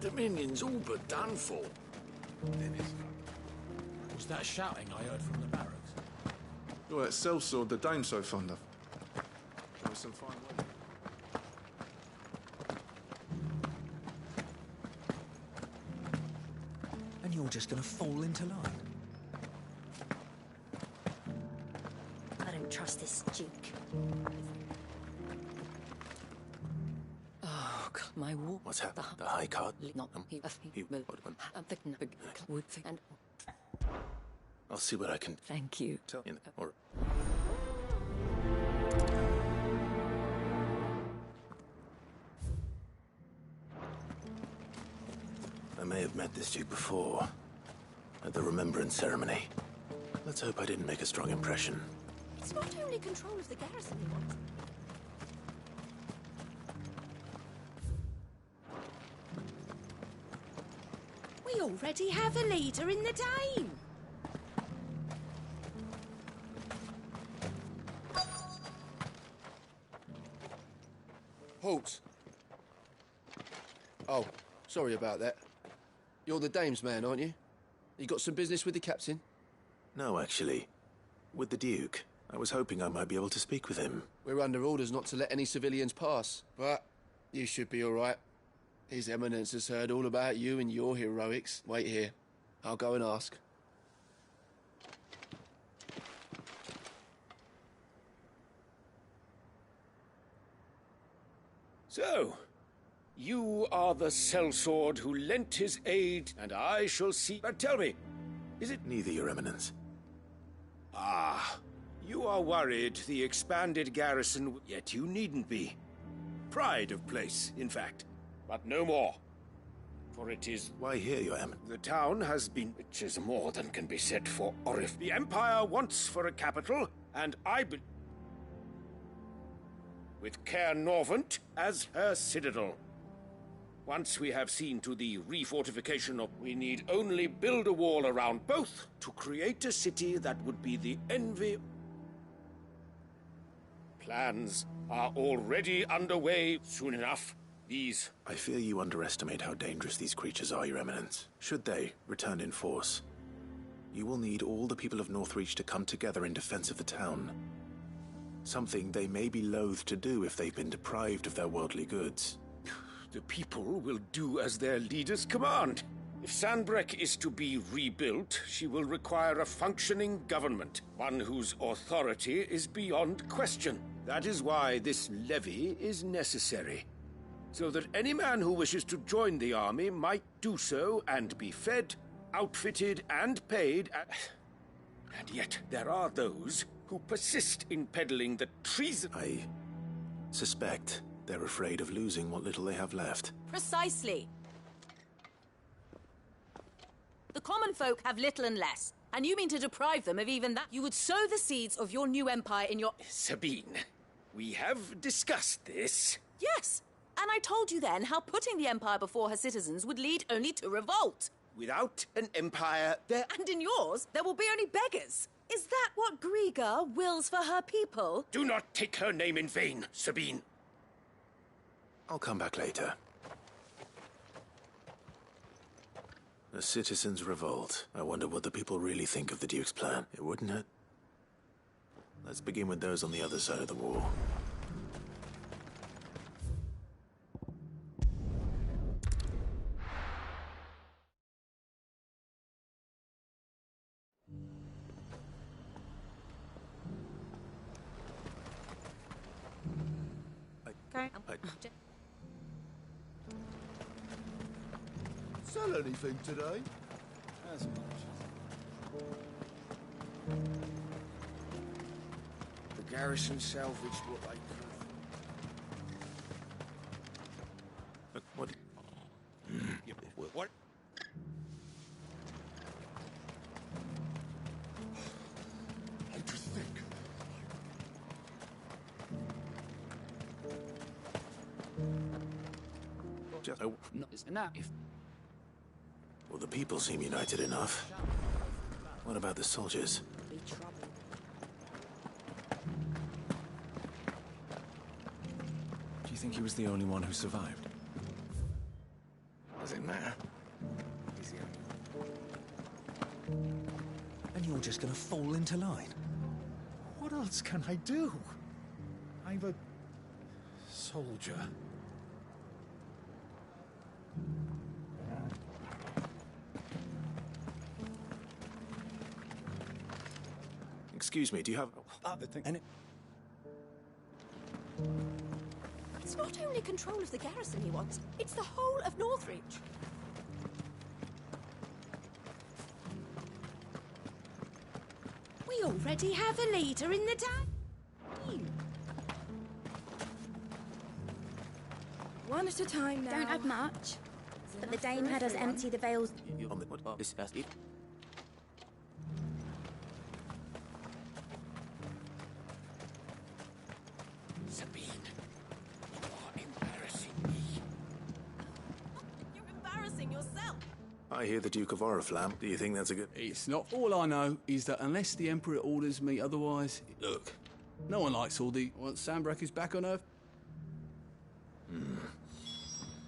Dominion's all but done for. Was that shouting I heard from the barracks? You're that sellsword the dame's so fond of. Show us some fine work. And you're just gonna fall into line? I don't trust this Duke. Oh, God, my war. What's happened? The High Card? And I'll see what I can... thank you. Or... I may have met this Duke before, at the Remembrance Ceremony. Let's hope I didn't make a strong impression. It's not only control of the garrison he wants. We already have a leader in the Dame. Halt. Oh, sorry about that. You're the Dame's man, aren't you? You got some business with the captain? No, actually. With the Duke. I was hoping I might be able to speak with him. We're under orders not to let any civilians pass, but you should be all right. His Eminence has heard all about you and your heroics. Wait here. I'll go and ask. So, you are the sellsword who lent his aid, and I shall see... But tell me, is it... Neither, Your Eminence. Ah, you are worried the expanded garrison... Yet you needn't be. Pride of place, in fact. But no more. For it is... Why here, Your Eminence? The town has been... Which is more than can be said for Orif. The Empire wants for a capital, and I... with Caer Norvent as her citadel. Once we have seen to the refortification of... We need only build a wall around both to create a city that would be the envy... Plans are already underway. Soon enough, these... I fear you underestimate how dangerous these creatures are, Your Eminence. Should they return in force, you will need all the people of Northreach to come together in defense of the town. Something they may be loath to do if they've been deprived of their worldly goods. The people will do as their leaders command. If Sanbreque is to be rebuilt, she will require a functioning government, one whose authority is beyond question. That is why this levy is necessary, so that any man who wishes to join the army might do so and be fed, outfitted, and paid. And yet there are those who persist in peddling the treason. I suspect they're afraid of losing what little they have left. Precisely. The common folk have little and less, and you mean to deprive them of even that? You would sow the seeds of your new empire in your... Sabine, we have discussed this. Yes, and I told you then how putting the empire before her citizens would lead only to revolt. Without an empire, there... And in yours, there will be only beggars. Is that what Griga wills for her people? Do not take her name in vain, Sabine. I'll come back later. A citizens' revolt. I wonder what the people really think of the Duke's plan. It wouldn't it? Let's begin with those on the other side of the wall. Sell anything today? As much. The garrison salvaged what they could. What? What? I just think. No, it's enough. Well, the people seem united enough. What about the soldiers? Do you think he was the only one who survived? Does it matter? just gonna fall into line. What else can I do? I'm a soldier. Excuse me, do you have... It's not only control of the garrison he wants, it's the whole of Northreach. We already have a leader in the town. One at a time now. Don't have much. But the Dame had us empty the Vales. Sabine, you are embarrassing me. You're embarrassing yourself. I hear the Duke of Oriflamme. Do you think that's a good... It's not. All I know is that unless the Emperor orders me otherwise... Look, no one likes all the... Once Sanbreque is back on Earth...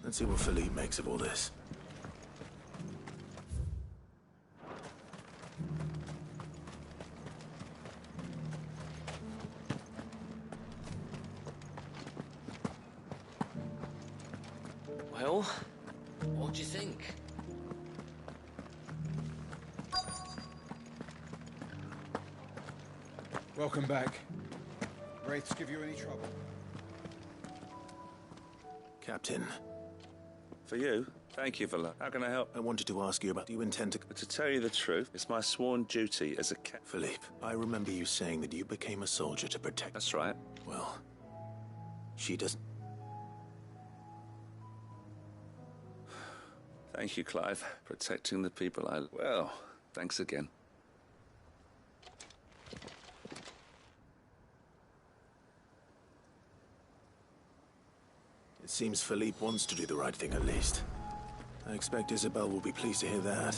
Let's see what Philippe makes of all this. Well, what do you think? Welcome back. Wraiths give you any trouble? Captain. For you? Thank you for that. How can I help? I wanted to ask you about... Do you intend to... To tell you the truth, it's my sworn duty as a Philippe, I remember you saying that you became a soldier to protect... That's right. Well, she doesn't... Thank you, Clive. Protecting the people I... Well, thanks again. It seems Philippe wants to do the right thing at least. I expect Isabel will be pleased to hear that,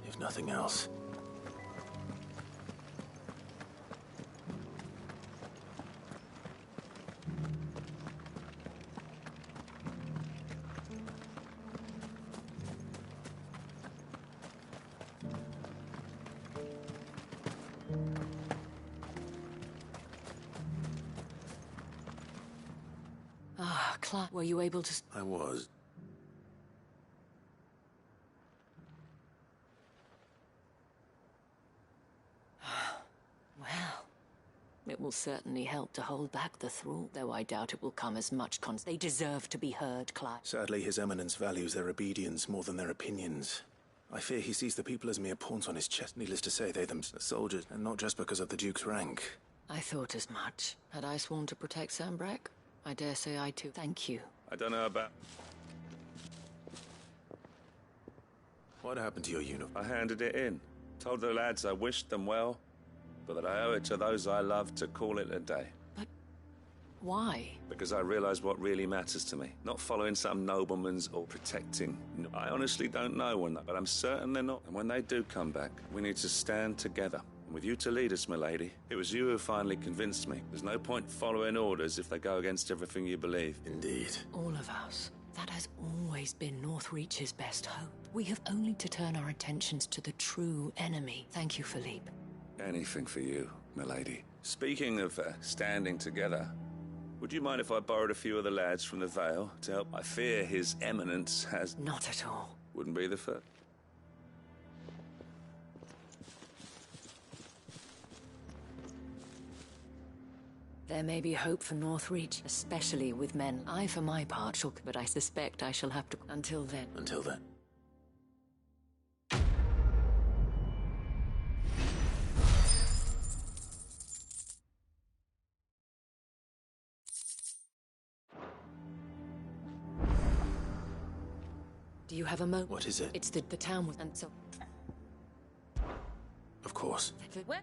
if nothing else. Ah, Clark, were you able to... I was. Well, it will certainly help to hold back the thrall, though I doubt it will come as much They deserve to be heard, Clive. Sadly, His Eminence values their obedience more than their opinions. I fear he sees the people as mere pawns on his chest. Needless to say, they themselves are soldiers, and not just because of the Duke's rank. I thought as much. Had I sworn to protect Sanbreque? I dare say I too. Thank you. I don't know about... What happened to your uniform? I handed it in. Told the lads I wished them well, but that I owe it to those I love to call it a day. But why? Because I realised what really matters to me. Not following some nobleman's or protecting. I honestly don't know when, but I'm certain they're not. And when they do come back, we need to stand together. And with you to lead us, milady, it was you who finally convinced me. There's no point following orders if they go against everything you believe. Indeed. All of us. That has always been Northreach's best hope. We have only to turn our attentions to the true enemy. Thank you, Philippe. Anything for you, milady. Speaking of standing together, would you mind if I borrowed a few of the lads from the Vale to help? I fear His Eminence has... Not at all. Wouldn't be the first. There may be hope for Northreach, especially with men. I, for my part, shall... But I suspect I shall have to... Until then. Until then. Do you have a moment? What is it? It's the town was... And so... Of course. Where?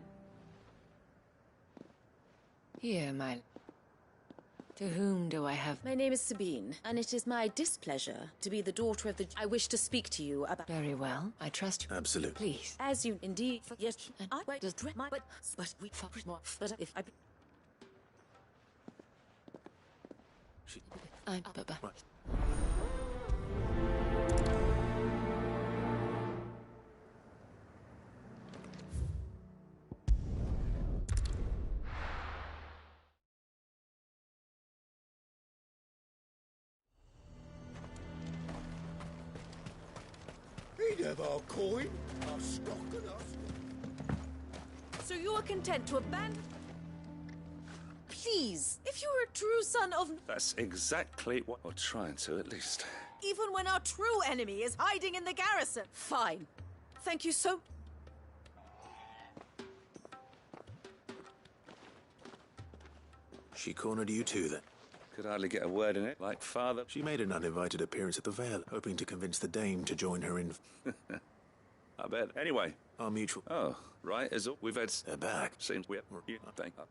Here, my... To whom do I have... My name is Sabine, and it is my displeasure to be the daughter of the... I wish to speak to you about... Very well. I trust you. Absolutely. Please. As you indeed... Yes, I does my... But we... But if I... Right. have our coin, our stock and our... So you are content to abandon... Please, if you are a true son of... That's exactly what we're trying to, at least. Even when our true enemy is hiding in the garrison. Fine. Thank you so... She cornered you too, then? Could hardly get a word in it, like father. She made an uninvited appearance at the Vale, hoping to convince the Dame to join her in... I bet. Anyway. Our mutual... Oh, right, as all. We've had... They're back. Seems we're... Thank you.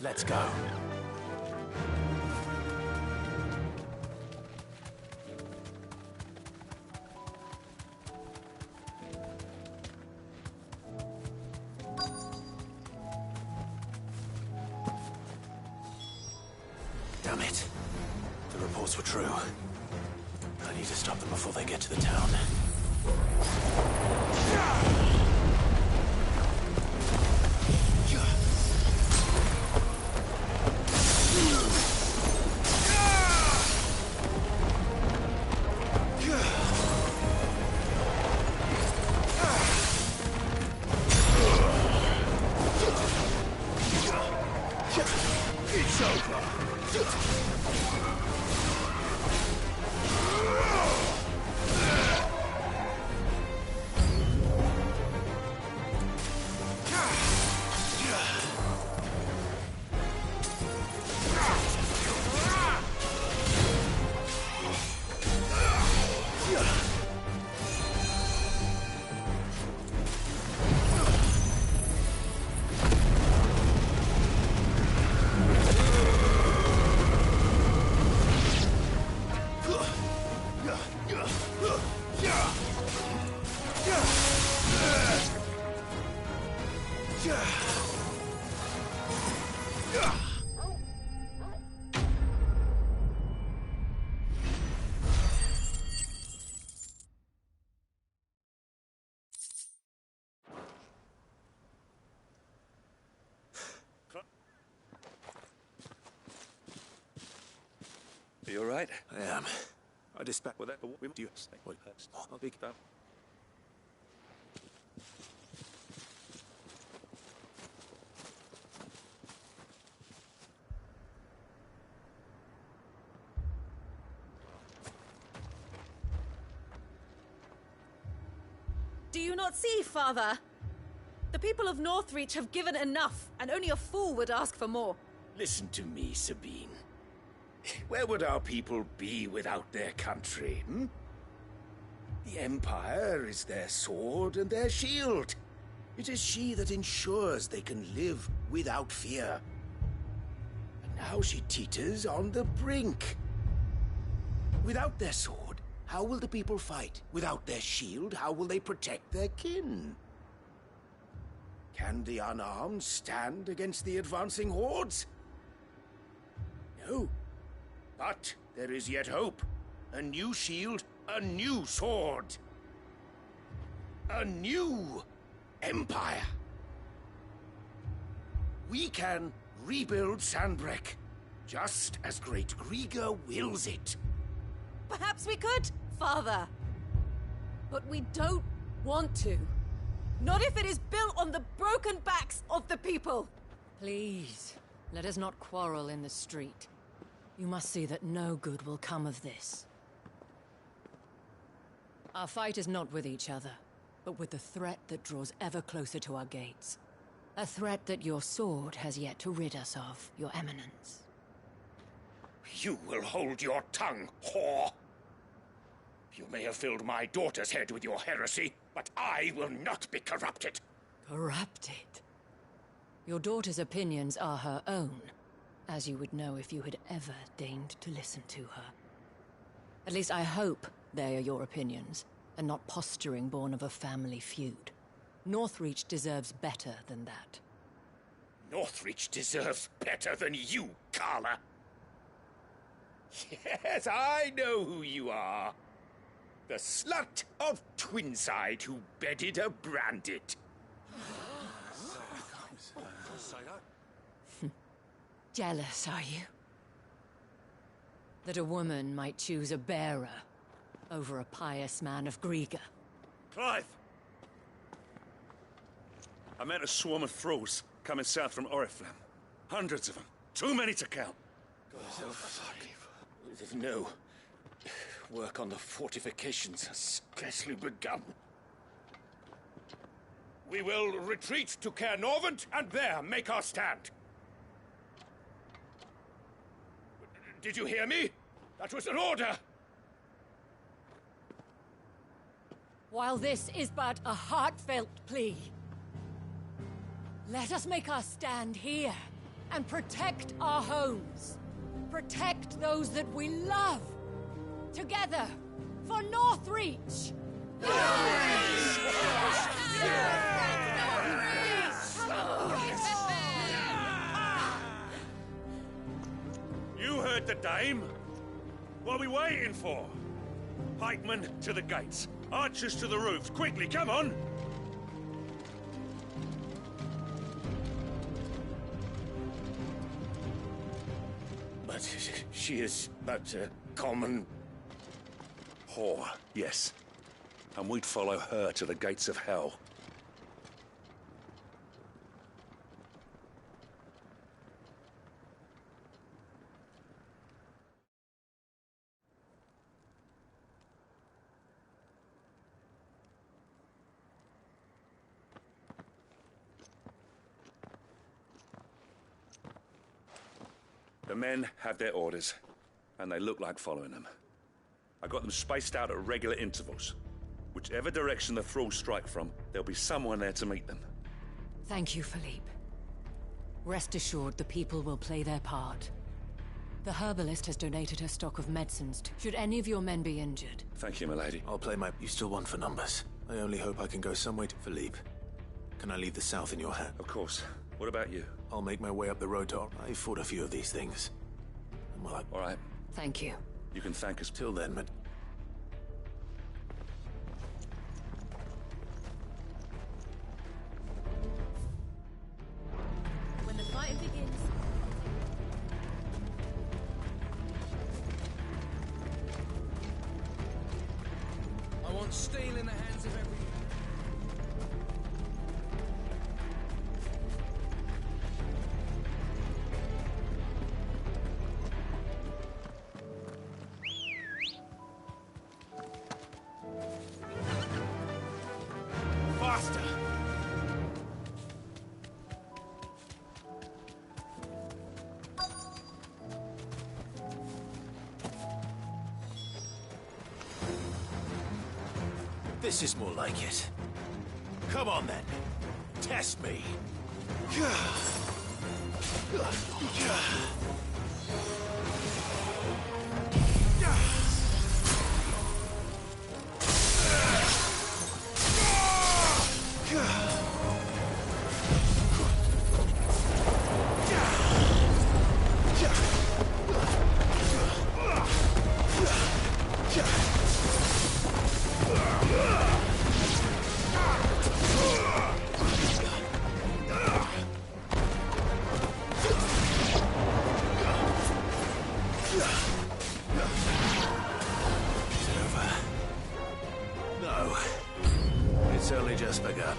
Let's go. Damn it. The reports were true. I need to stop them before they get to the town. It's over. Are you all right? I am. I dispatch... Well, that... Do you... Wait, I'll be... Do you not see, Father? The people of Northreach have given enough, and only a fool would ask for more. Listen to me, Sabine. Where would our people be without their country, hmm? The Empire is their sword and their shield. It is she that ensures they can live without fear. And now she teeters on the brink. Without their sword, how will the people fight? Without their shield, how will they protect their kin? Can the unarmed stand against the advancing hordes? No. But there is yet hope. A new shield, a new sword. A new empire. We can rebuild Sanbreque, just as Great Grieger wills it. Perhaps we could, Father. But we don't want to. Not if it is built on the broken backs of the people. Please, let us not quarrel in the street. You must see that no good will come of this. Our fight is not with each other, but with the threat that draws ever closer to our gates. A threat that your sword has yet to rid us of, Your Eminence. You will hold your tongue, whore! You may have filled my daughter's head with your heresy, but I will not be corrupted. Corrupted? Your daughter's opinions are her own, as you would know if you had ever deigned to listen to her. At least I hope they are your opinions, and not posturing born of a family feud. Northreach deserves better than that. Northreach deserves better than you, Carla. Yes, I know who you are. The slut of Twinside who bedded a Brandit. say that. Jealous, are you? That a woman might choose a bearer over a pious man of Griga. Clive! I met a swarm of thralls coming south from Oriflamme. Hundreds of them. Too many to count. No. Work on the fortifications has scarcely begun. We will retreat to Caer Norvent and there make our stand. Did you hear me? That was an order! While this is but a heartfelt plea, let us make our stand here and protect our homes. Protect those that we love. Together, for Northreach! You heard the dame? What are we waiting for? Pikemen to the gates. Archers to the roofs. Quickly, come on! But she is but a common... whore, yes. And we'd follow her to the gates of hell. The men have their orders, and they look like following them. I got them spaced out at regular intervals. Whichever direction the thralls strike from, there'll be someone there to meet them. Thank you, Philippe. Rest assured the people will play their part. The herbalist has donated her stock of medicines should any of your men be injured. Thank you, milady. I'll play my... You still want for numbers? I only hope I can go some way to... Philippe, can I leave the south in your hand? Of course. What about you? I'll make my way up the road to... I fought a few of these things. And well, all right. Thank you. You can thank us. Till then, but... When the fighting begins... I want steel in the hands of every... Faster! This is more like it. Come on, then. Test me. It's only just begun.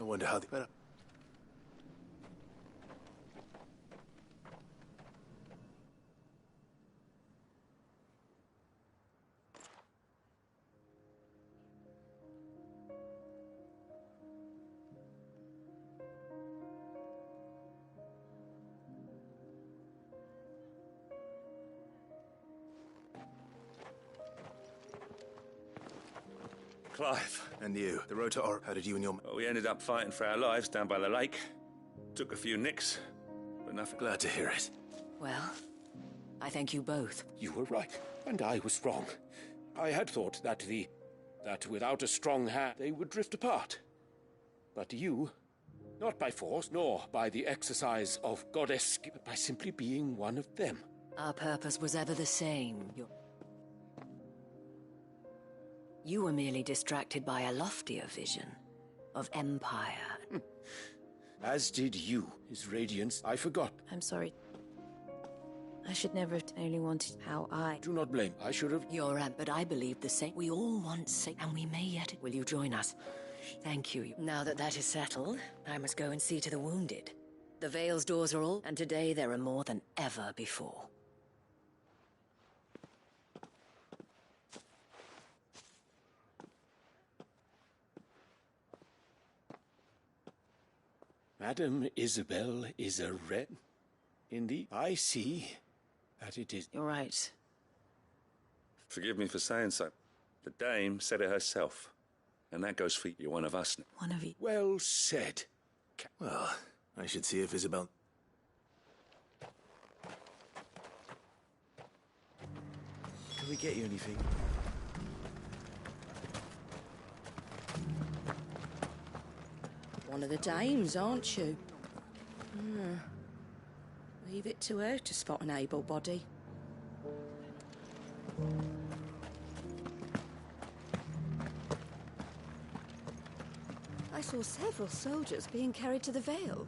I wonder how the... Clive. And you. The road to Or... How did you and your... Well, we ended up fighting for our lives down by the lake. Took a few nicks, but nothing. Glad to hear it. Well, I thank you both. You were right, and I was wrong. I had thought that without a strong hand, they would drift apart. But you, not by force, nor by the exercise of goddess, but by simply being one of them. Our purpose was ever the same. You were merely distracted by a loftier vision of empire. As did you. His radiance, I forgot. I'm sorry. I should never have only wanted how I... Do not blame. I should have... You're right, but I believe the same. We all want sake, and we may yet... Will you join us? Thank you. Now that that is settled, I must go and see to the wounded. The Vale's doors are all, and today there are more than ever before. Madam Isabel is a red. Indeed, I see that it is... You're right. Forgive me for saying so. The dame said it herself. And that goes for you. You're one of us now. One of you. Well said. Well, I should see if Isabel... Can we get you anything? One of the dames, aren't you? Leave it to her to spot an able body. I saw several soldiers being carried to the Vale.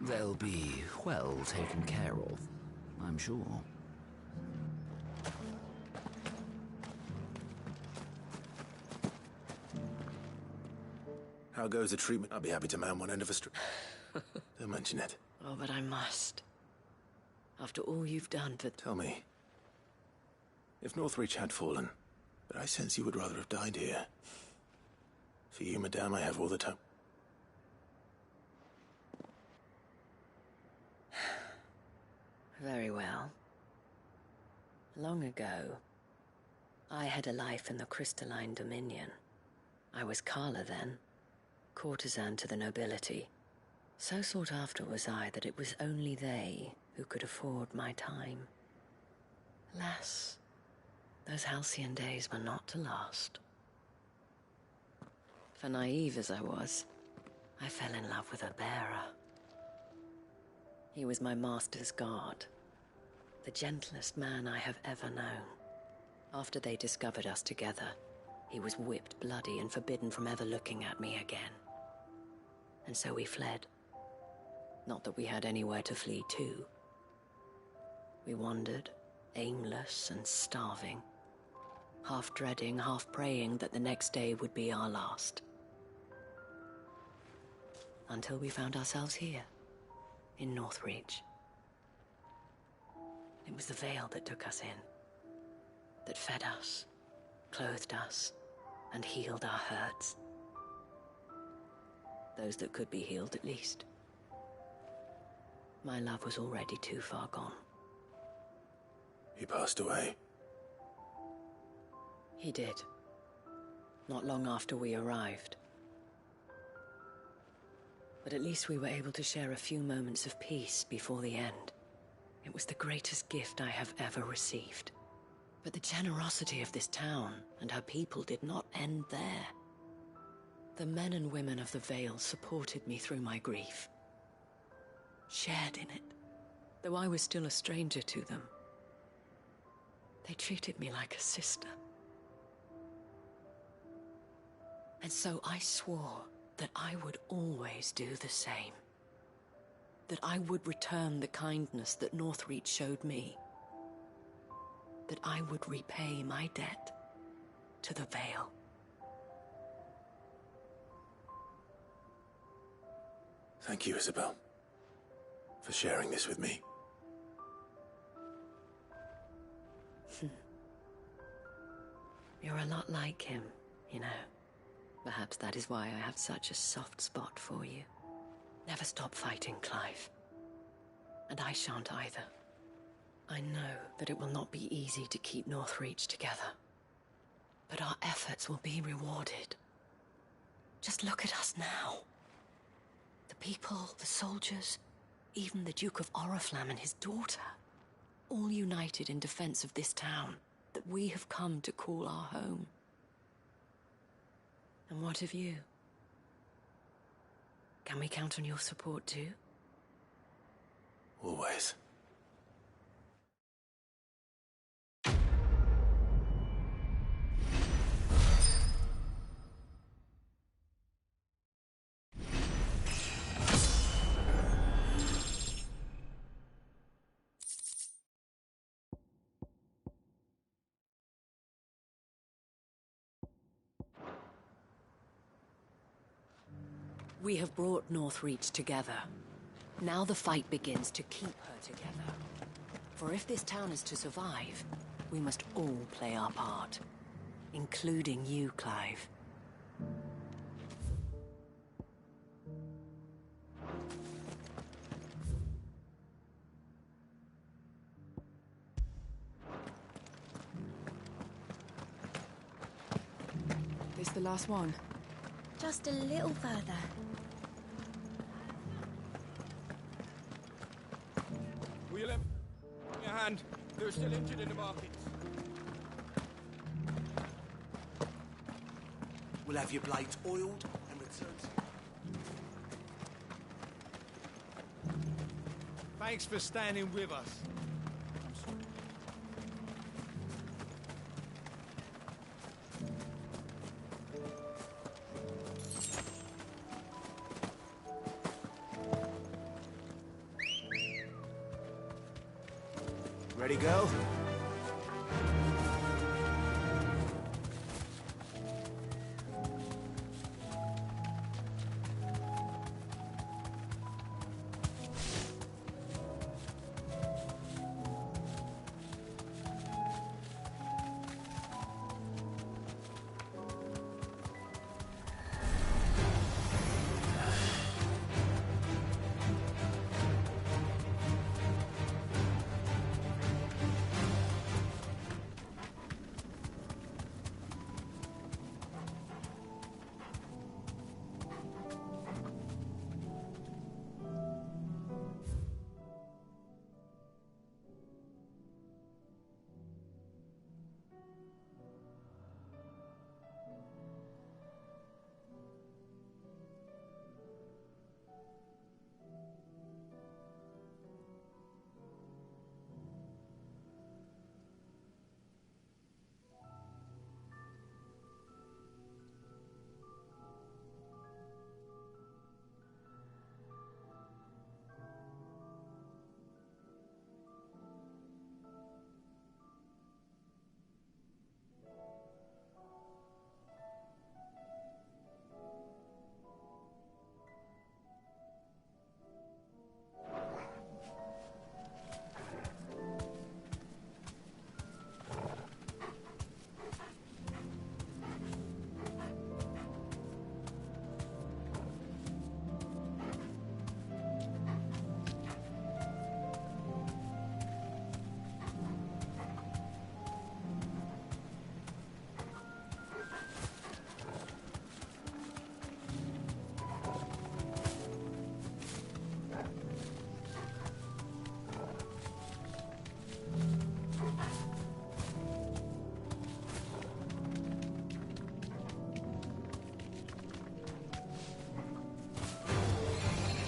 They'll be well taken care of, I'm sure. How goes the treatment? I'll be happy to man one end of a strip. Don't mention it. Oh, but I must. After all you've done for... Tell me, if Northreach had fallen, but I sense you would rather have died here. For you, madame, I have all the time. Very well. Long ago, I had a life in the Crystalline Dominion. I was Carla then, courtesan to the nobility. So sought after was I that it was only they who could afford my time. Alas, those halcyon days were not to last. For naive as I was, I fell in love with a bearer. He was my master's guard, the gentlest man I have ever known. After they discovered us together, he was whipped bloody and forbidden from ever looking at me again. And so we fled. Not that we had anywhere to flee to. We wandered, aimless and starving, half dreading, half praying that the next day would be our last. Until we found ourselves here, in Northreach. It was the Vale that took us in, that fed us, clothed us, and healed our hurts. Those that could be healed, at least. My love was already too far gone. He passed away. He did. Not long after we arrived. But at least we were able to share a few moments of peace before the end. It was the greatest gift I have ever received. But the generosity of this town and her people did not end there. The men and women of the Vale supported me through my grief. Shared in it, though I was still a stranger to them. They treated me like a sister. And so I swore that I would always do the same. That I would return the kindness that Northreach showed me. That I would repay my debt to the Vale. Thank you, Isabel, for sharing this with me. You're a lot like him, you know. Perhaps that is why I have such a soft spot for you. Never stop fighting, Clive. And I shan't either. I know that it will not be easy to keep Northreach together. But our efforts will be rewarded. Just look at us now. The people, the soldiers, even the Duke of Oriflamme and his daughter. All united in defense of this town that we have come to call our home. And what of you? Can we count on your support too? Always. We have brought Northreach together. Now the fight begins to keep her together. For if this town is to survive, we must all play our part. Including you, Clive. This the last one? Just a little further. Will you let me your hand? They're still injured in the markets. We'll have your blades oiled and returned to you. Thanks for standing with us. Ready, go?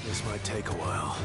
This might take a while.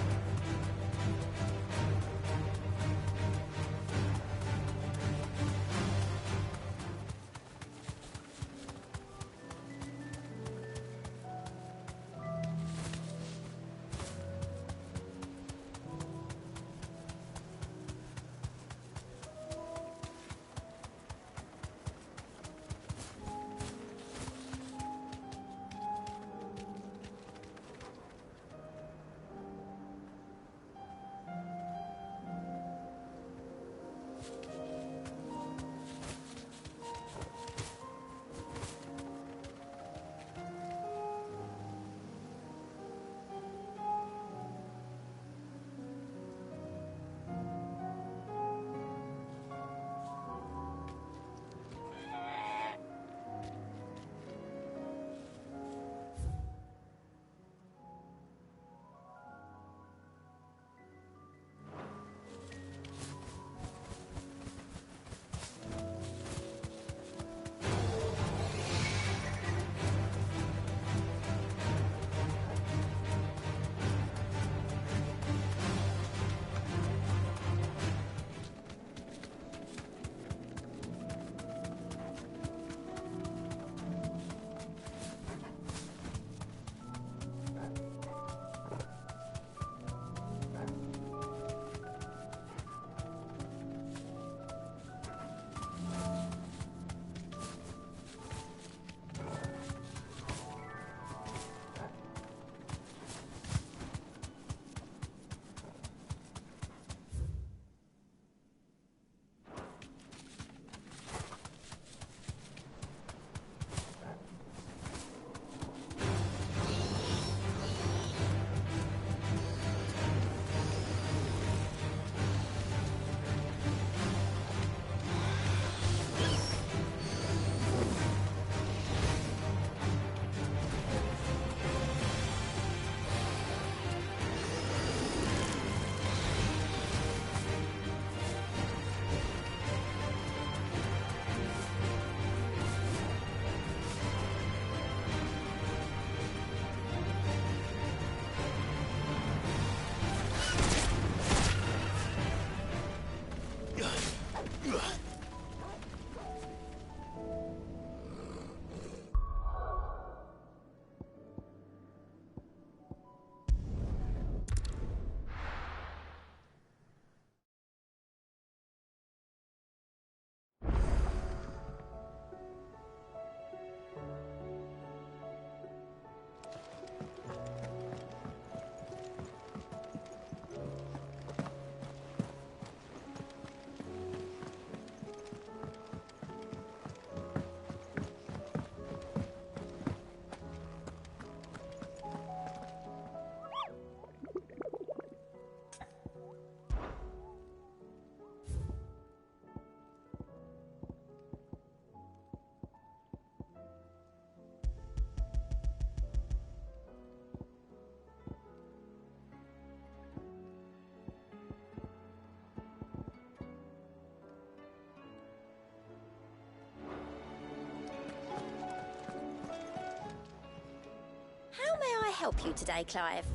help you today, Clive?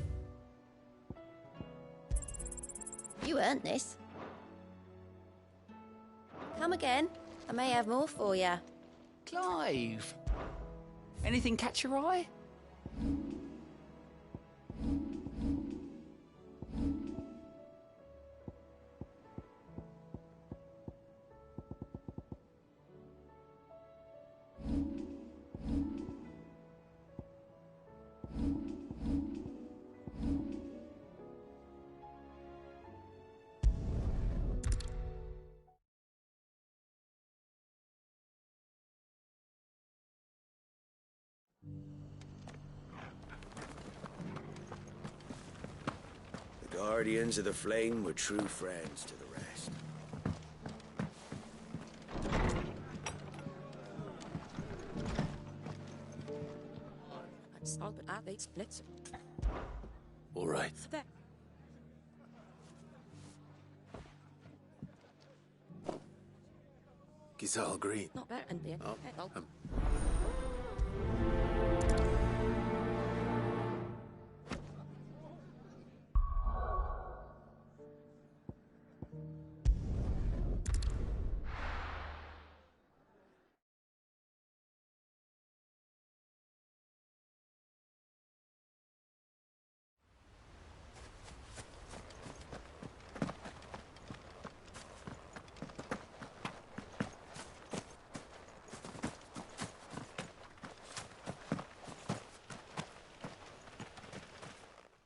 You earned this. Come again. I may have more for you. Clive! Anything catch your eye? The Guardians of the Flame were true friends to the rest. All right. Gizal agreed. Not bad, and the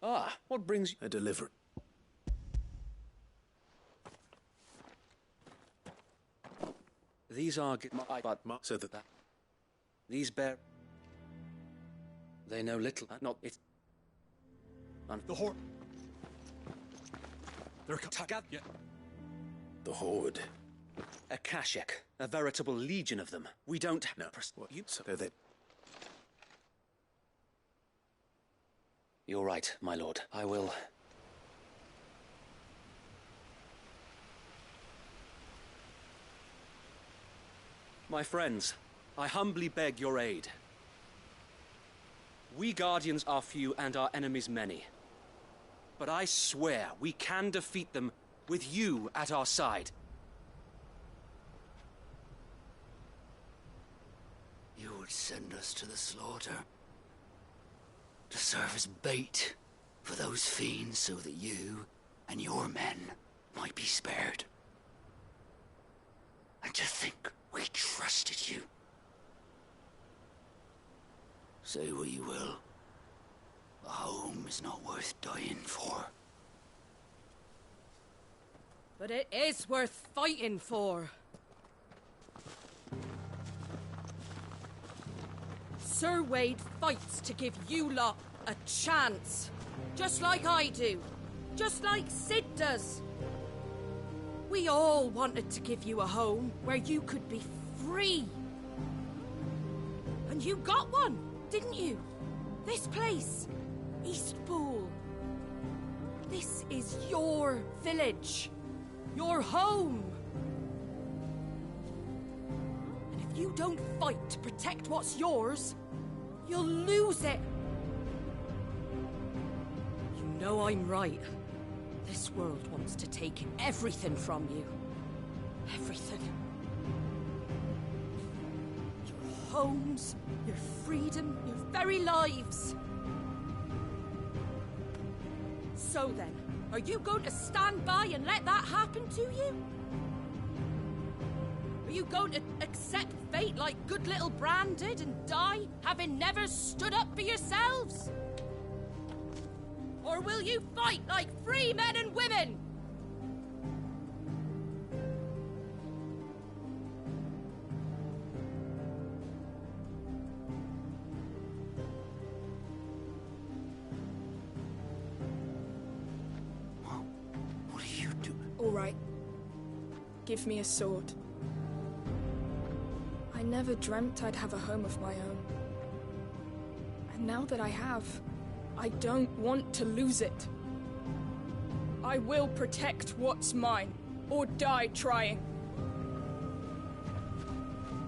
Ah, what brings you? I delivered. These are so that these bear. They know little. Not it. The horde. They're yeah. The horde. A Kashek, a veritable legion of them. We don't. No. What you? So they. You're right, my lord. I will. My friends, I humbly beg your aid. We Guardians are few and our enemies many. But I swear we can defeat them with you at our side. You would send us to the slaughter. To serve as bait for those fiends so that you and your men might be spared. And to think we trusted you. Say what you will. A home is not worth dying for. But it is worth fighting for. Sir Wade fights to give you lot a chance. Just like I do. Just like Sid does. We all wanted to give you a home where you could be free. And you got one, didn't you? This place, Eastpool. This is your village. Your home. And if you don't fight to protect what's yours, you'll lose it. You know I'm right. This world wants to take everything from you. Everything. Your homes, your freedom, your very lives. So then, are you going to stand by and let that happen to you? Are you going to accept fate like good little Bran did and die, having never stood up for yourselves? Or will you fight like free men and women? What do you do? All right. Give me a sword. I never dreamt I'd have a home of my own. And now that I have, I don't want to lose it. I will protect what's mine, or die trying.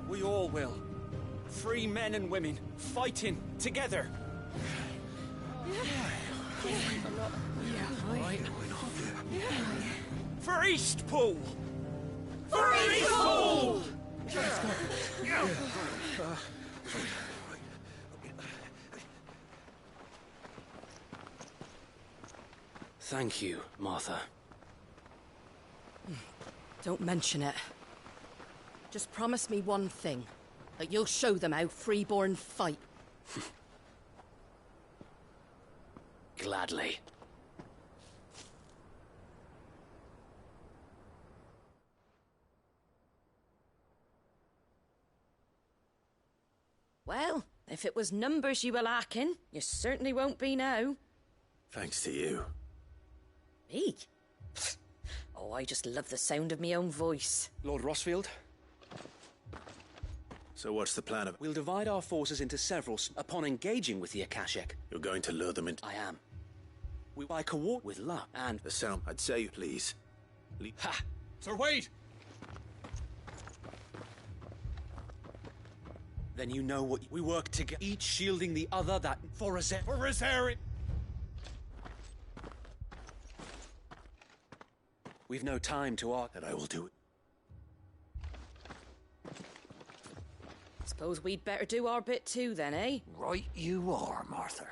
We all will. Free men and women, fighting together. Right. For Eastpool! For Eastpool! Thank you, Martha. Don't mention it. Just promise me one thing. That you'll show them how freeborn fight. Gladly. Well, if it was numbers you were lacking, you certainly won't be now. Thanks to you. Me? Oh, I just love the sound of my own voice. Lord Rosfield? So what's the plan of... We'll divide our forces into several upon engaging with the Akashic. You're going to lure them into... I am. We by coordinate with luck and... The sound, I'd say, please. Ha! Sir Wade! Then you know what... We work together, each shielding the other, that... For Rosari! We've no time to argue. And I will do it. Suppose we'd better do our bit too, then, eh? Right you are, Martha.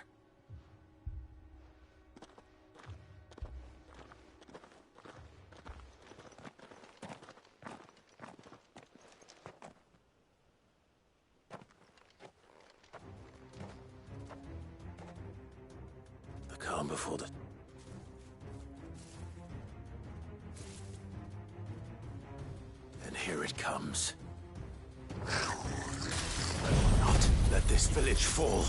The calm before the... And here it comes. I will not let this village fall.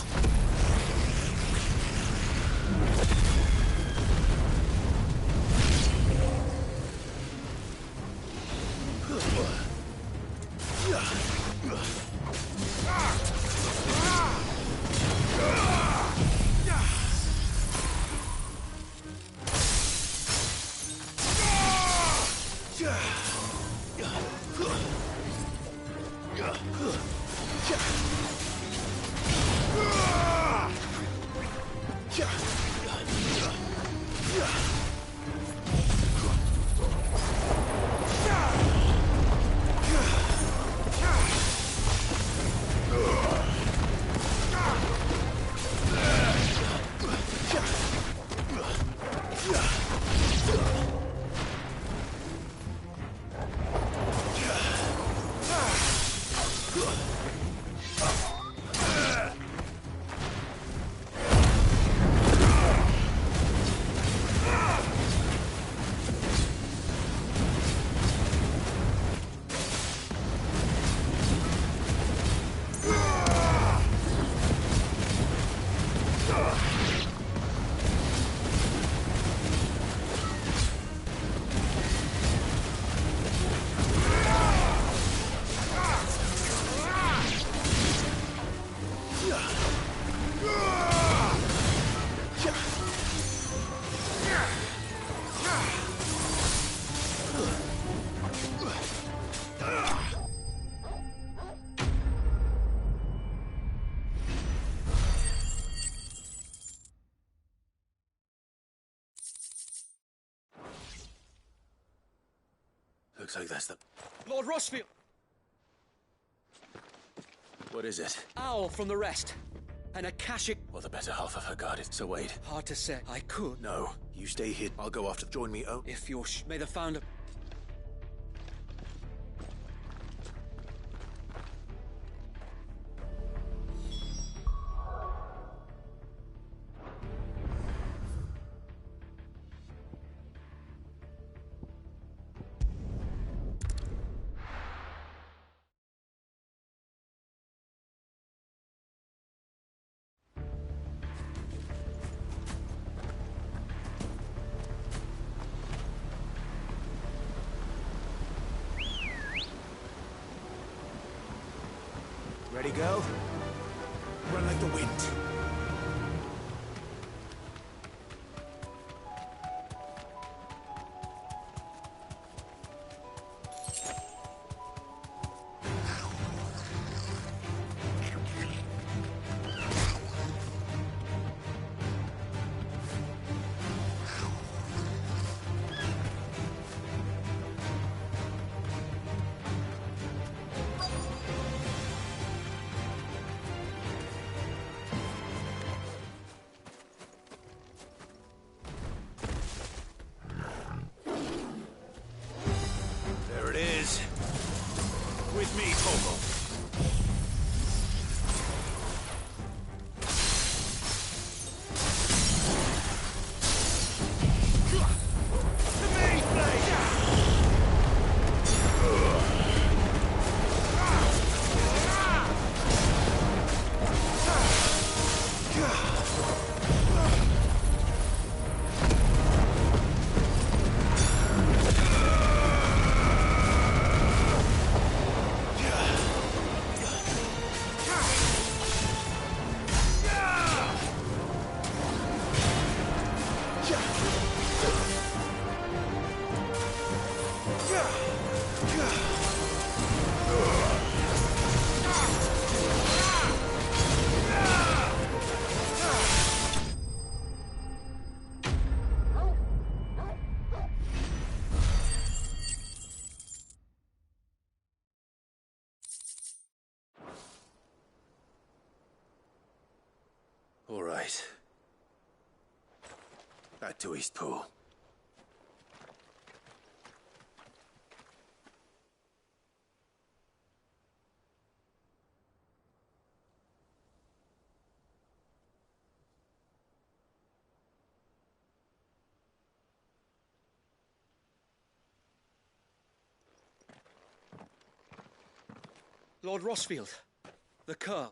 Looks like that's the... Lord Rosfield! What is it? Owl from the rest. An Akashic... Well, the better half of her guarded. So wait. Hard to say. I could. No. You stay here. I'll go after... Join me, oh? If you're May the founder... Ready, girl? Run like the wind. All right. Back to Eastpool. Lord Rosfield, the Cur.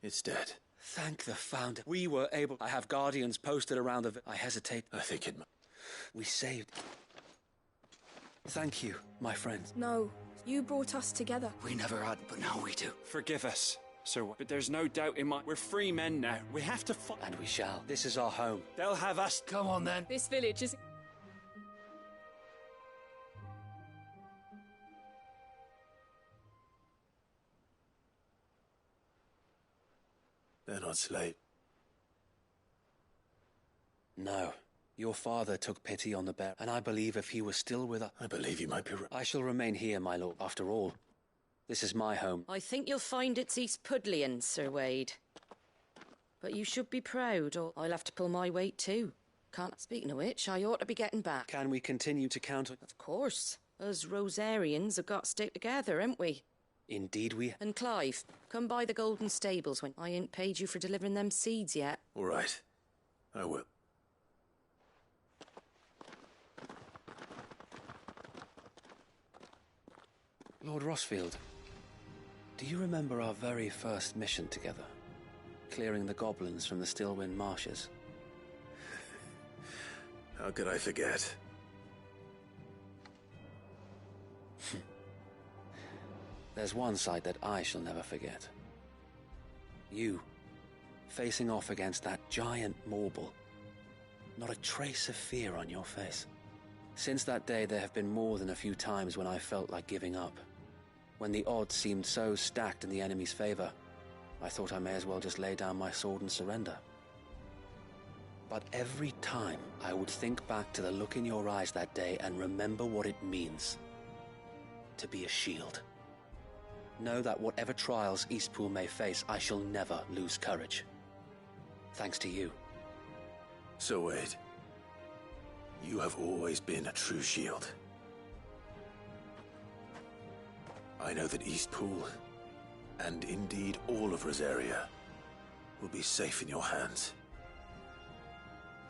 It's dead. Thank the Founder. We were able. I have guardians posted around the. I hesitate. I think it. We saved. Thank you, my friend. No, you brought us together. We never had, but now we do. Forgive us, Sir. But there's no doubt in my. We're free men now. We have to fight. And we shall. This is our home. They'll have us. Come on then. This village is. They're not slave. No. Your father took pity on the bear, and I believe if he was still with us... I believe you might be right. I shall remain here, my lord. After all, this is my home. I think you'll find it's East Pudlian, Sir Wade. But you should be proud, or I'll have to pull my weight too. Can't. Speaking of which, I ought to be getting back. Can we continue to count on... Of course. Us Rosarians have got to stick together, haven't we? Indeed we... And Clive, come by the Golden Stables when I ain't paid you for delivering them seeds yet. All right. I will. Lord Rosfield, do you remember our very first mission together? Clearing the goblins from the Stillwind marshes? How could I forget? There's one sight that I shall never forget. You, facing off against that giant Morble. Not a trace of fear on your face. Since that day, there have been more than a few times when I felt like giving up. When the odds seemed so stacked in the enemy's favor, I thought I may as well just lay down my sword and surrender. But every time, I would think back to the look in your eyes that day and remember what it means to be a shield. Know that whatever trials Eastpool may face, I shall never lose courage. Thanks to you. So Wade, you have always been a true shield. I know that Eastpool, and indeed all of Rosaria, will be safe in your hands.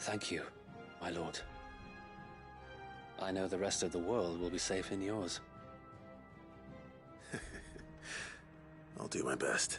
Thank you, my lord. I know the rest of the world will be safe in yours. I'll do my best.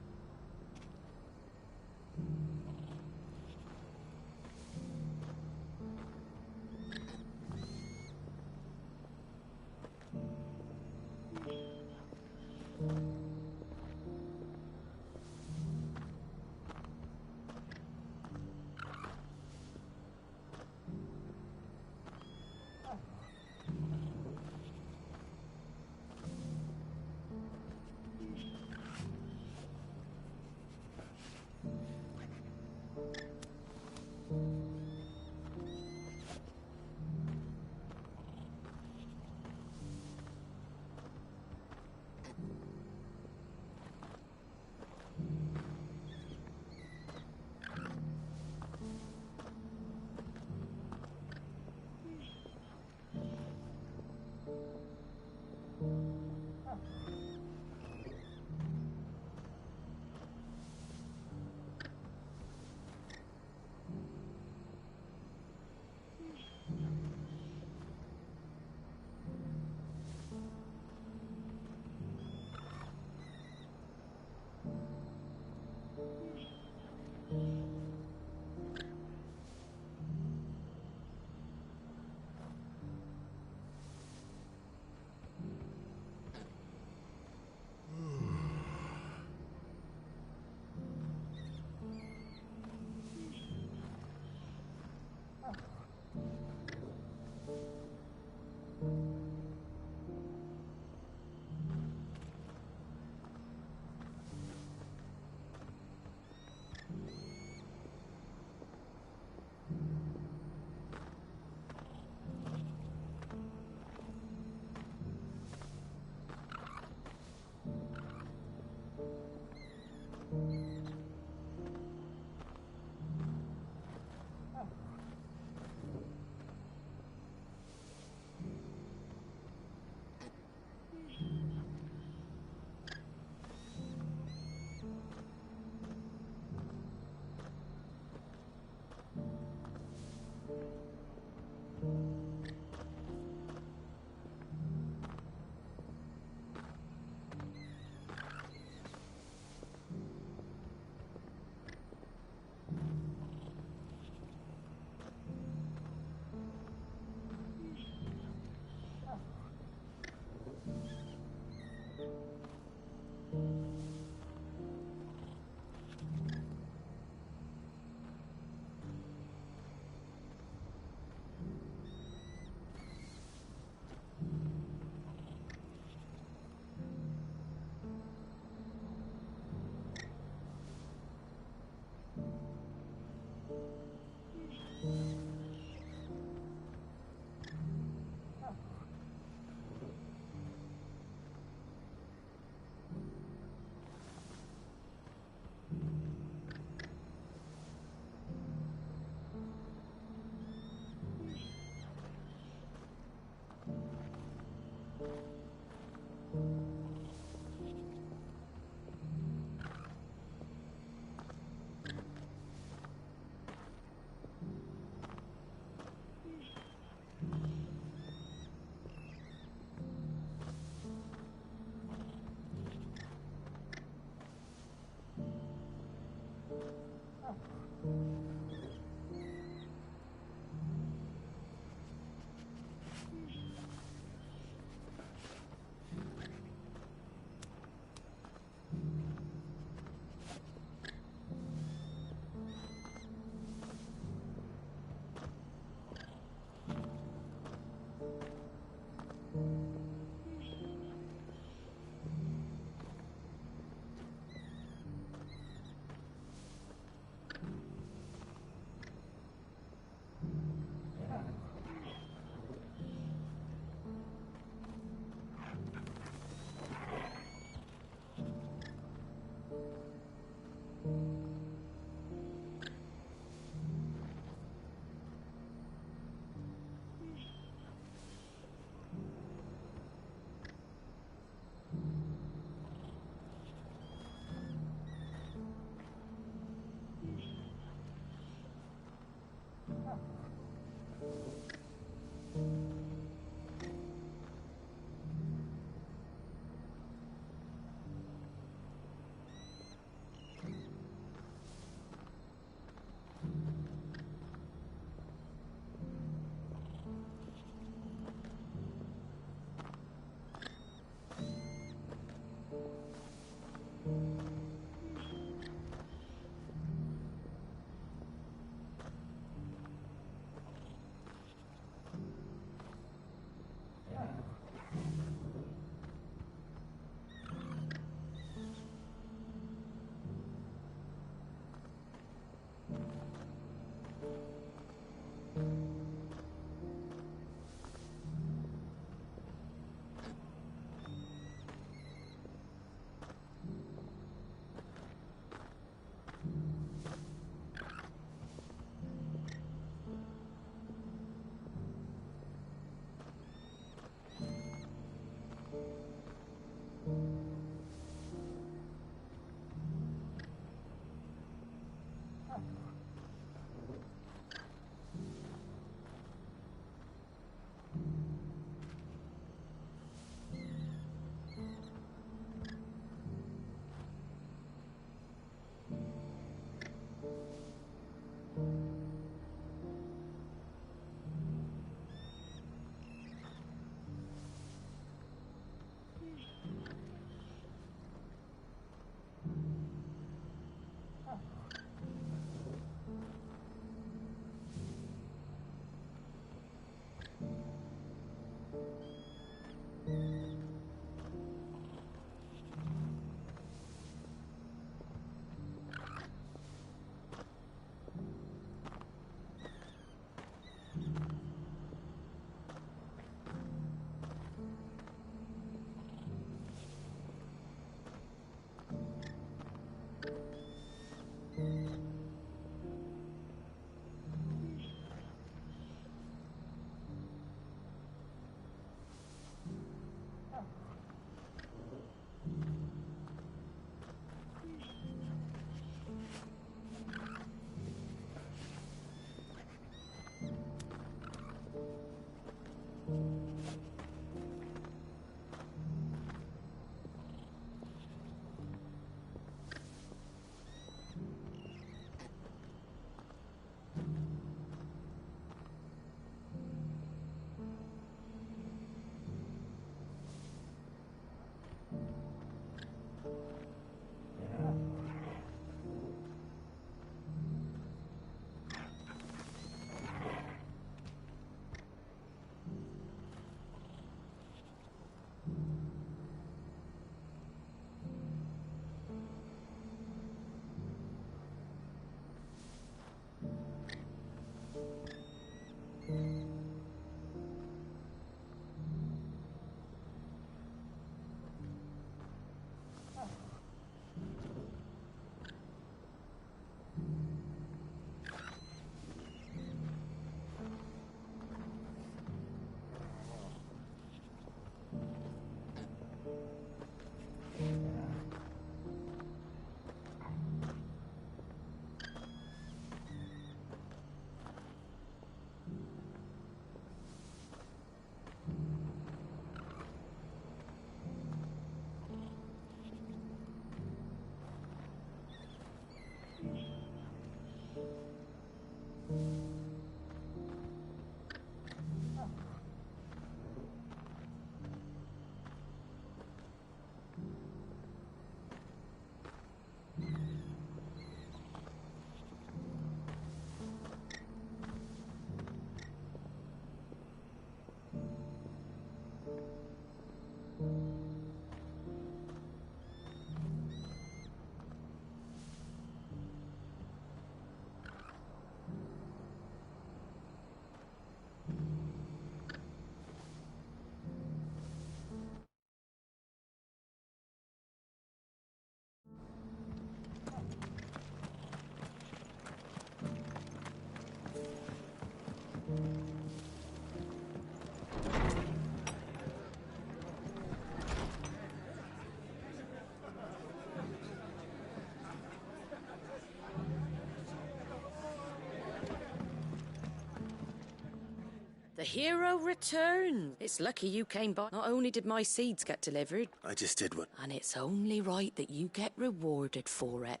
hero returns. It's lucky you came by. Not only did my seeds get delivered... I just did what... And it's only right that you get rewarded for it.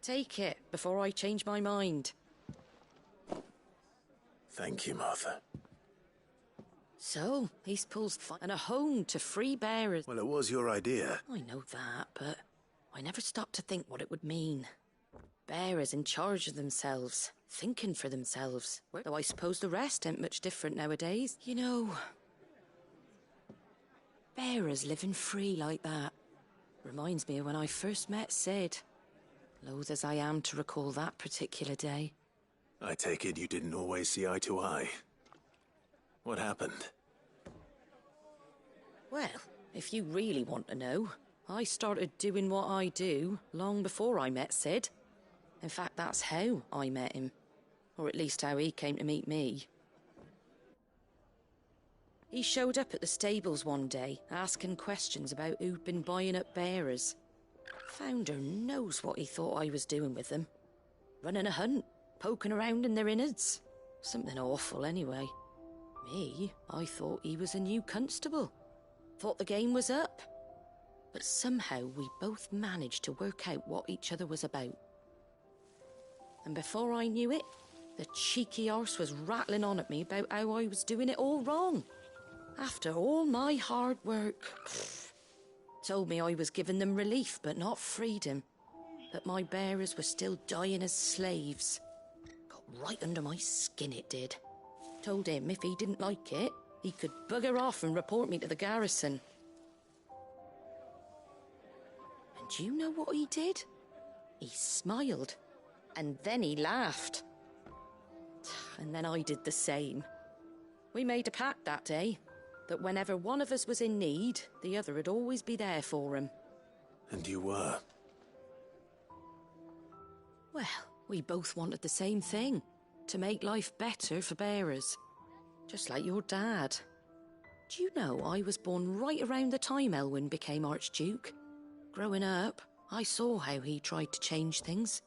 Take it, before I change my mind. Thank you, Martha. So, Eastpool's fun and a home to free bearers. Well, it was your idea. I know that, but I never stopped to think what it would mean. Bearers in charge of themselves, thinking for themselves. Though I suppose the rest ain't much different nowadays. You know, bearers living free like that reminds me of when I first met Sid. Loath as I am to recall that particular day. I take it you didn't always see eye to eye. What happened? Well, if you really want to know, I started doing what I do long before I met Sid. In fact, that's how I met him. Or at least how he came to meet me. He showed up at the stables one day, asking questions about who'd been buying up bearers. Founder knows what he thought I was doing with them. Running a hunt, poking around in their innards. Something awful, anyway. Me, I thought he was a new constable. Thought the game was up. But somehow we both managed to work out what each other was about. And before I knew it, the cheeky arse was rattling on at me about how I was doing it all wrong. After all my hard work. Told me I was giving them relief, but not freedom. That my bearers were still dying as slaves. Got right under my skin, it did. Told him if he didn't like it, he could bugger off and report me to the garrison. And do you know what he did? He smiled. And then he laughed. And then I did the same. We made a pact that day, that whenever one of us was in need, the other would always be there for him. And you were? Well, we both wanted the same thing. To make life better for bearers. Just like your dad. Do you know I was born right around the time Elwyn became Archduke? Growing up, I saw how he tried to change things.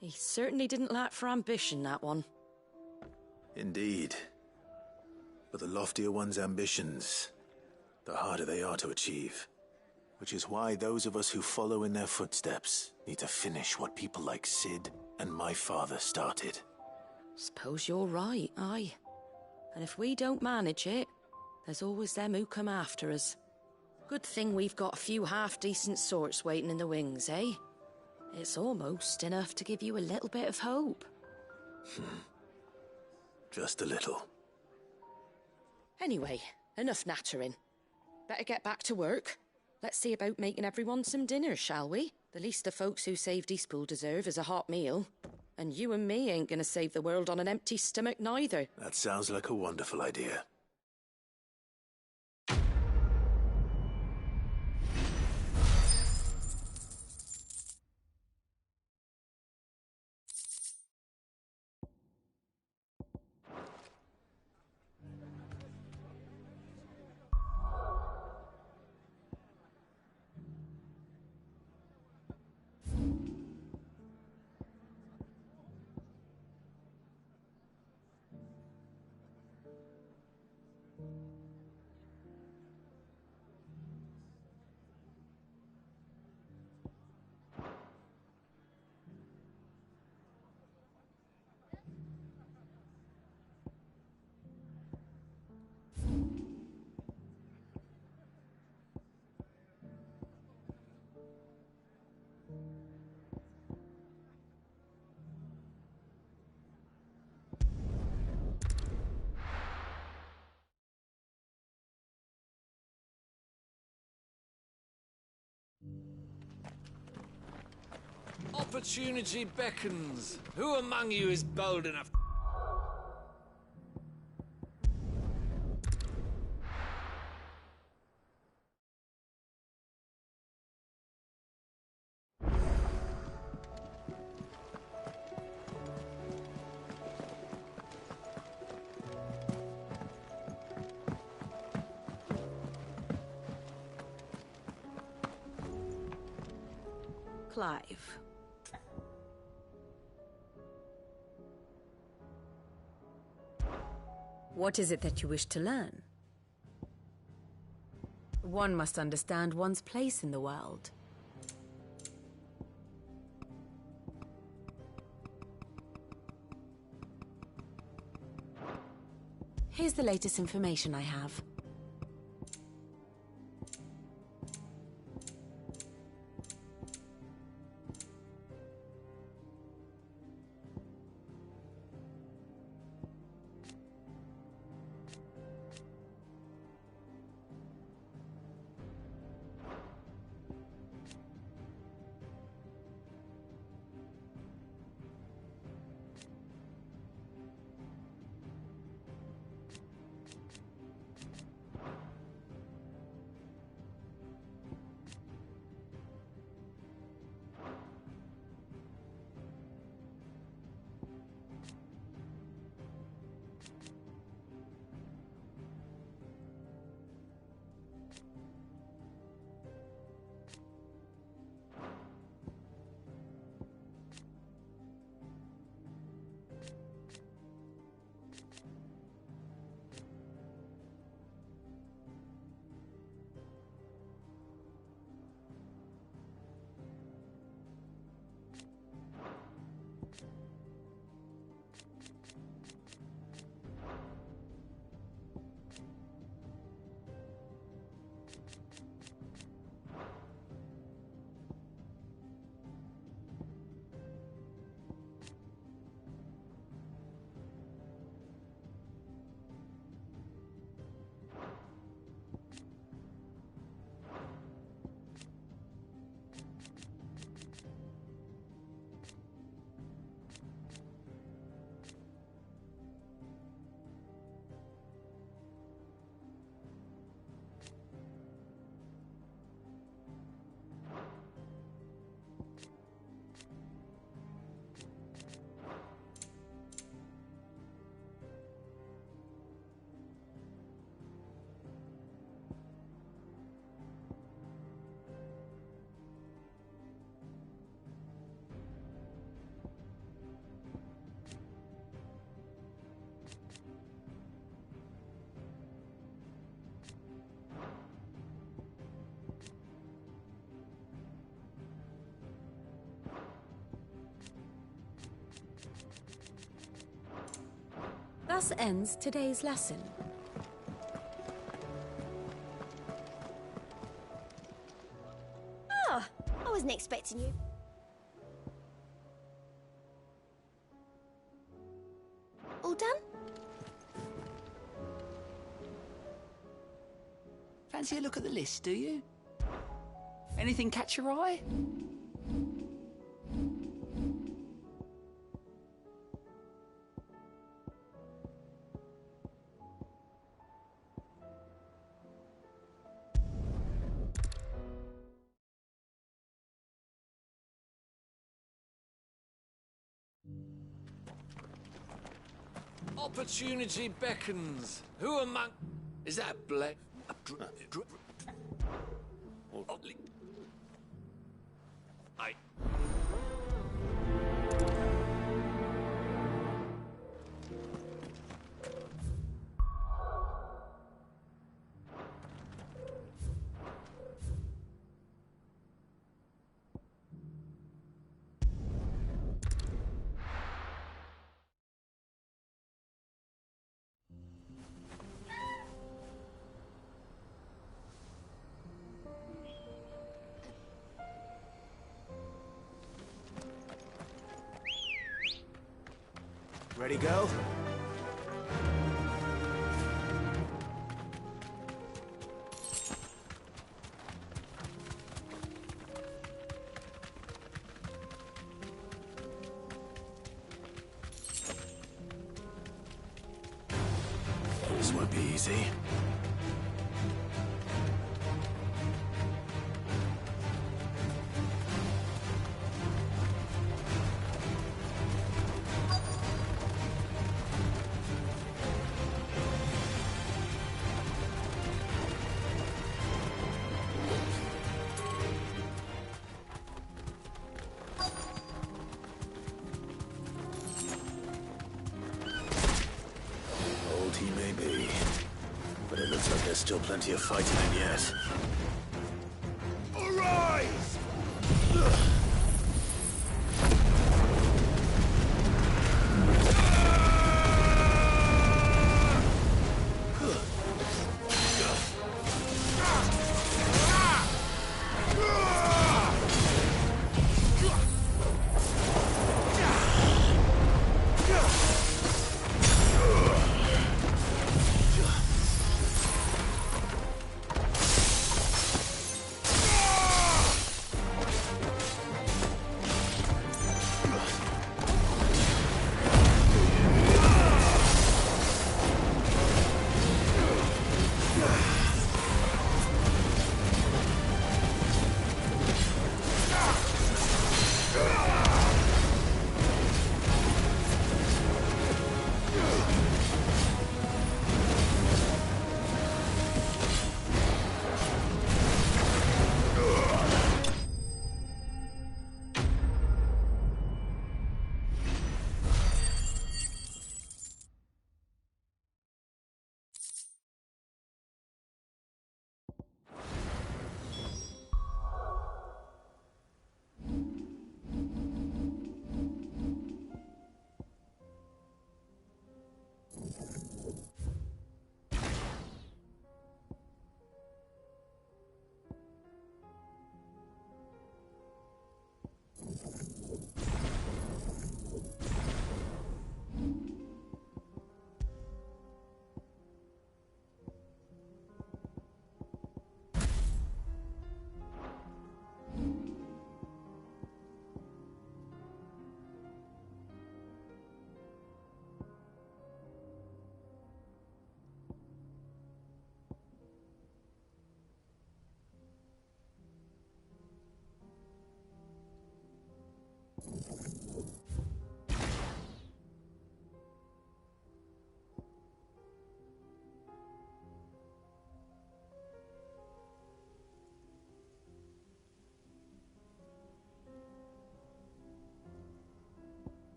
He certainly didn't lack for ambition, that one. Indeed. But the loftier one's ambitions, the harder they are to achieve. Which is why those of us who follow in their footsteps need to finish what people like Sid and my father started. Suppose you're right, aye. And if we don't manage it, there's always them who come after us. Good thing we've got a few half-decent sorts waiting in the wings, eh? It's almost enough to give you a little bit of hope. Just a little. Anyway, enough nattering. Better get back to work. Let's see about making everyone some dinner, shall we? The least the folks who saved Eastpool deserve is a hot meal. And you and me ain't gonna save the world on an empty stomach neither. That sounds like a wonderful idea. Opportunity beckons. Who among you is bold enough? Clive. What is it that you wish to learn? One must understand one's place in the world. Here's the latest information I have. Thus ends today's lesson. Ah, I wasn't expecting you. All done? Fancy a look at the list, do you? Anything catch your eye? Opportunity beckons. Who among... Is that Black? I... Ready, go? This won't be easy. Old teammate still plenty of fighting in yet. Arise!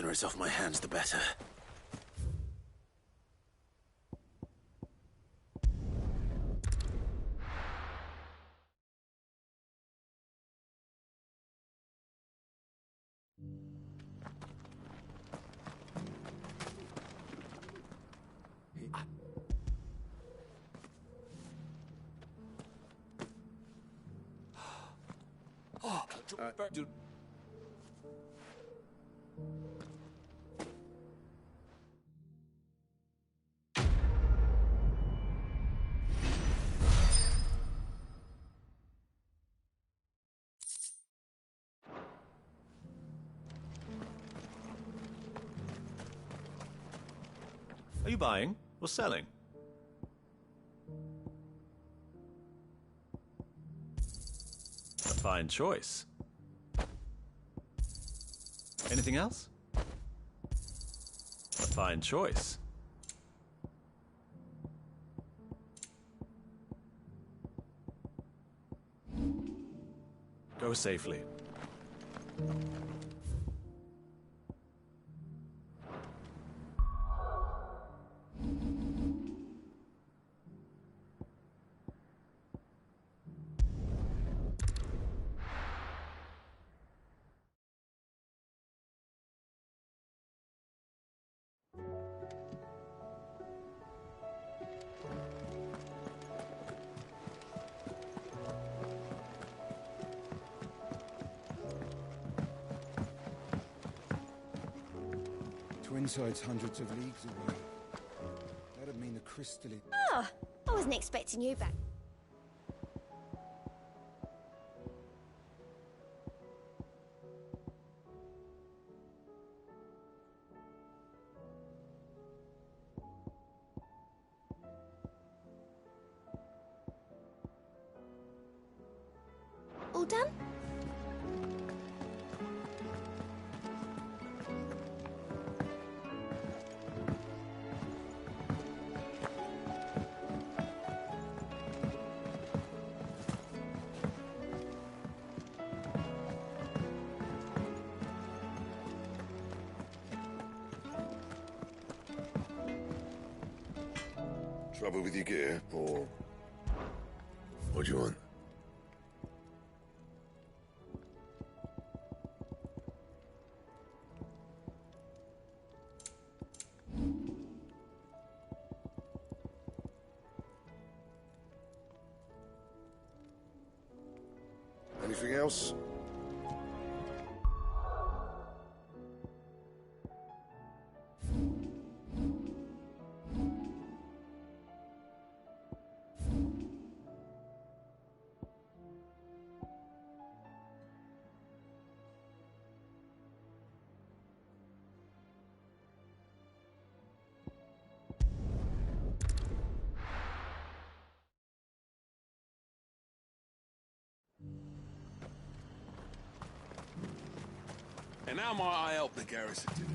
sooner it's off my hands, the better. Dude. Are you buying or selling? A fine choice. Anything else? A fine choice. Go safely. Twinside's hundreds of leagues away. That'd mean the crystal is... Ah, I wasn't expecting you back. All done? Trouble with your gear, or... What do you want? Anything else? And how might I help the garrison today?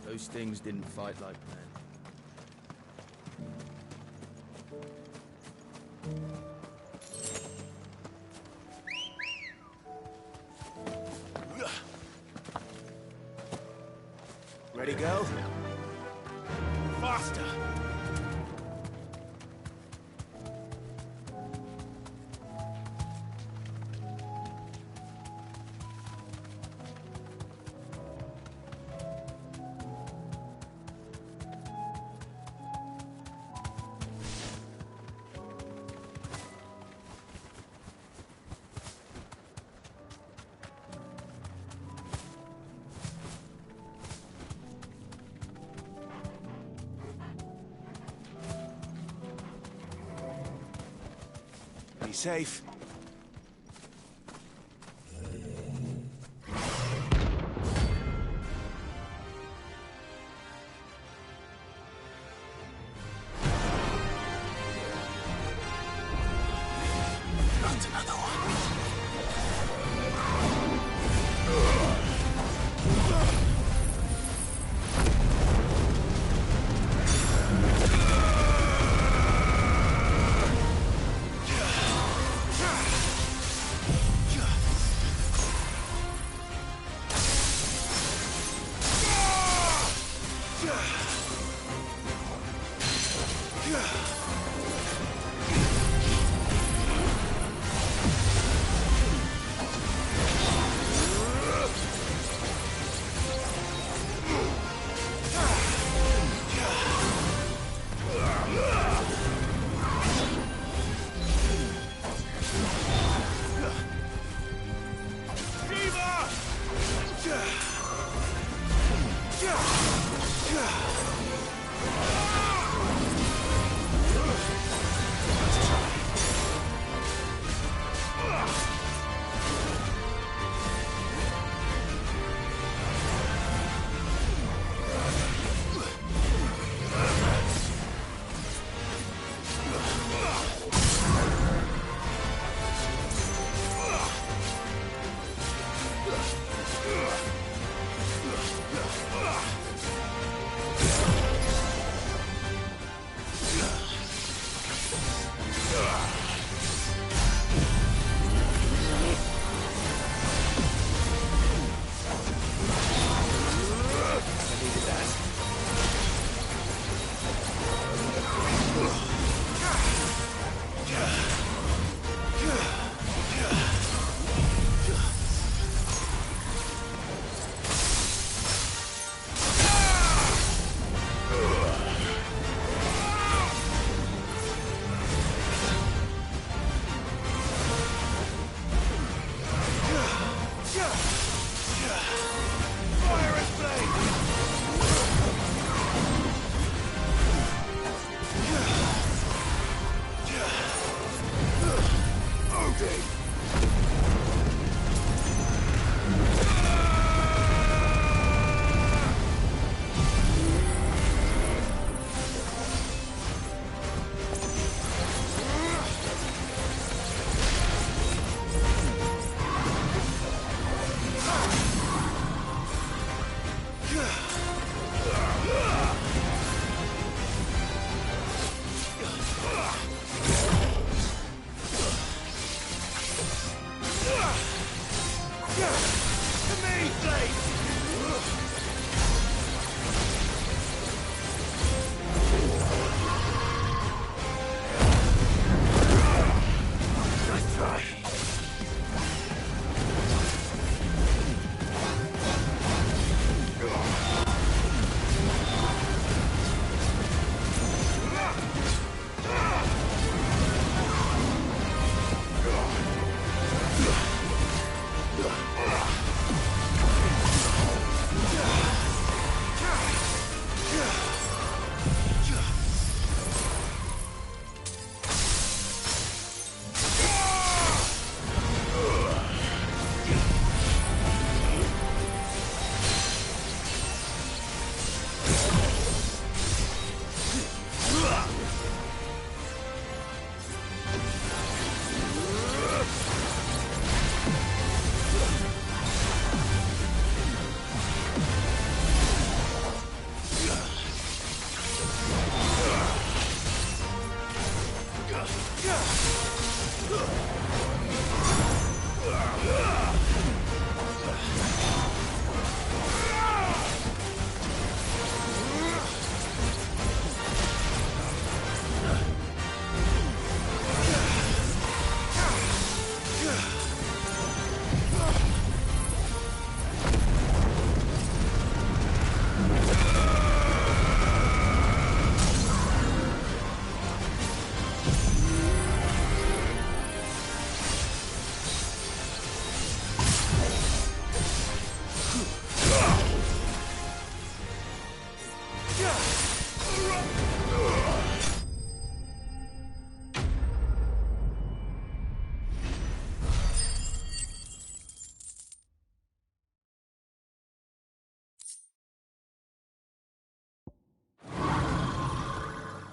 Those things didn't fight like men. Ready, go? Faster! Be safe. That's another one.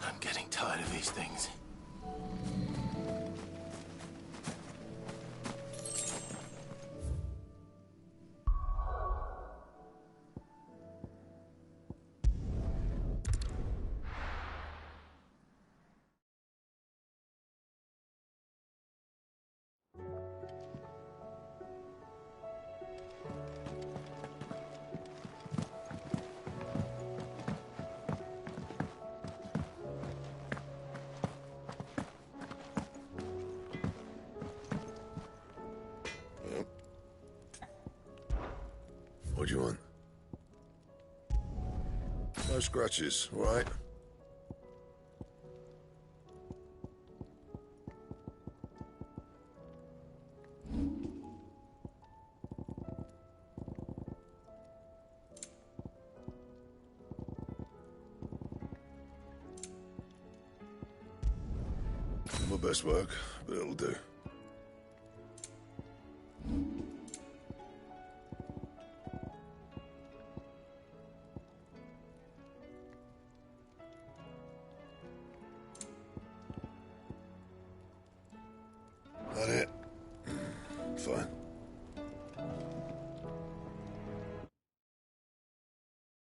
I'm getting tired of these things. do you want? No scratches, all right? Not my best work, but it'll do. That it? Fine.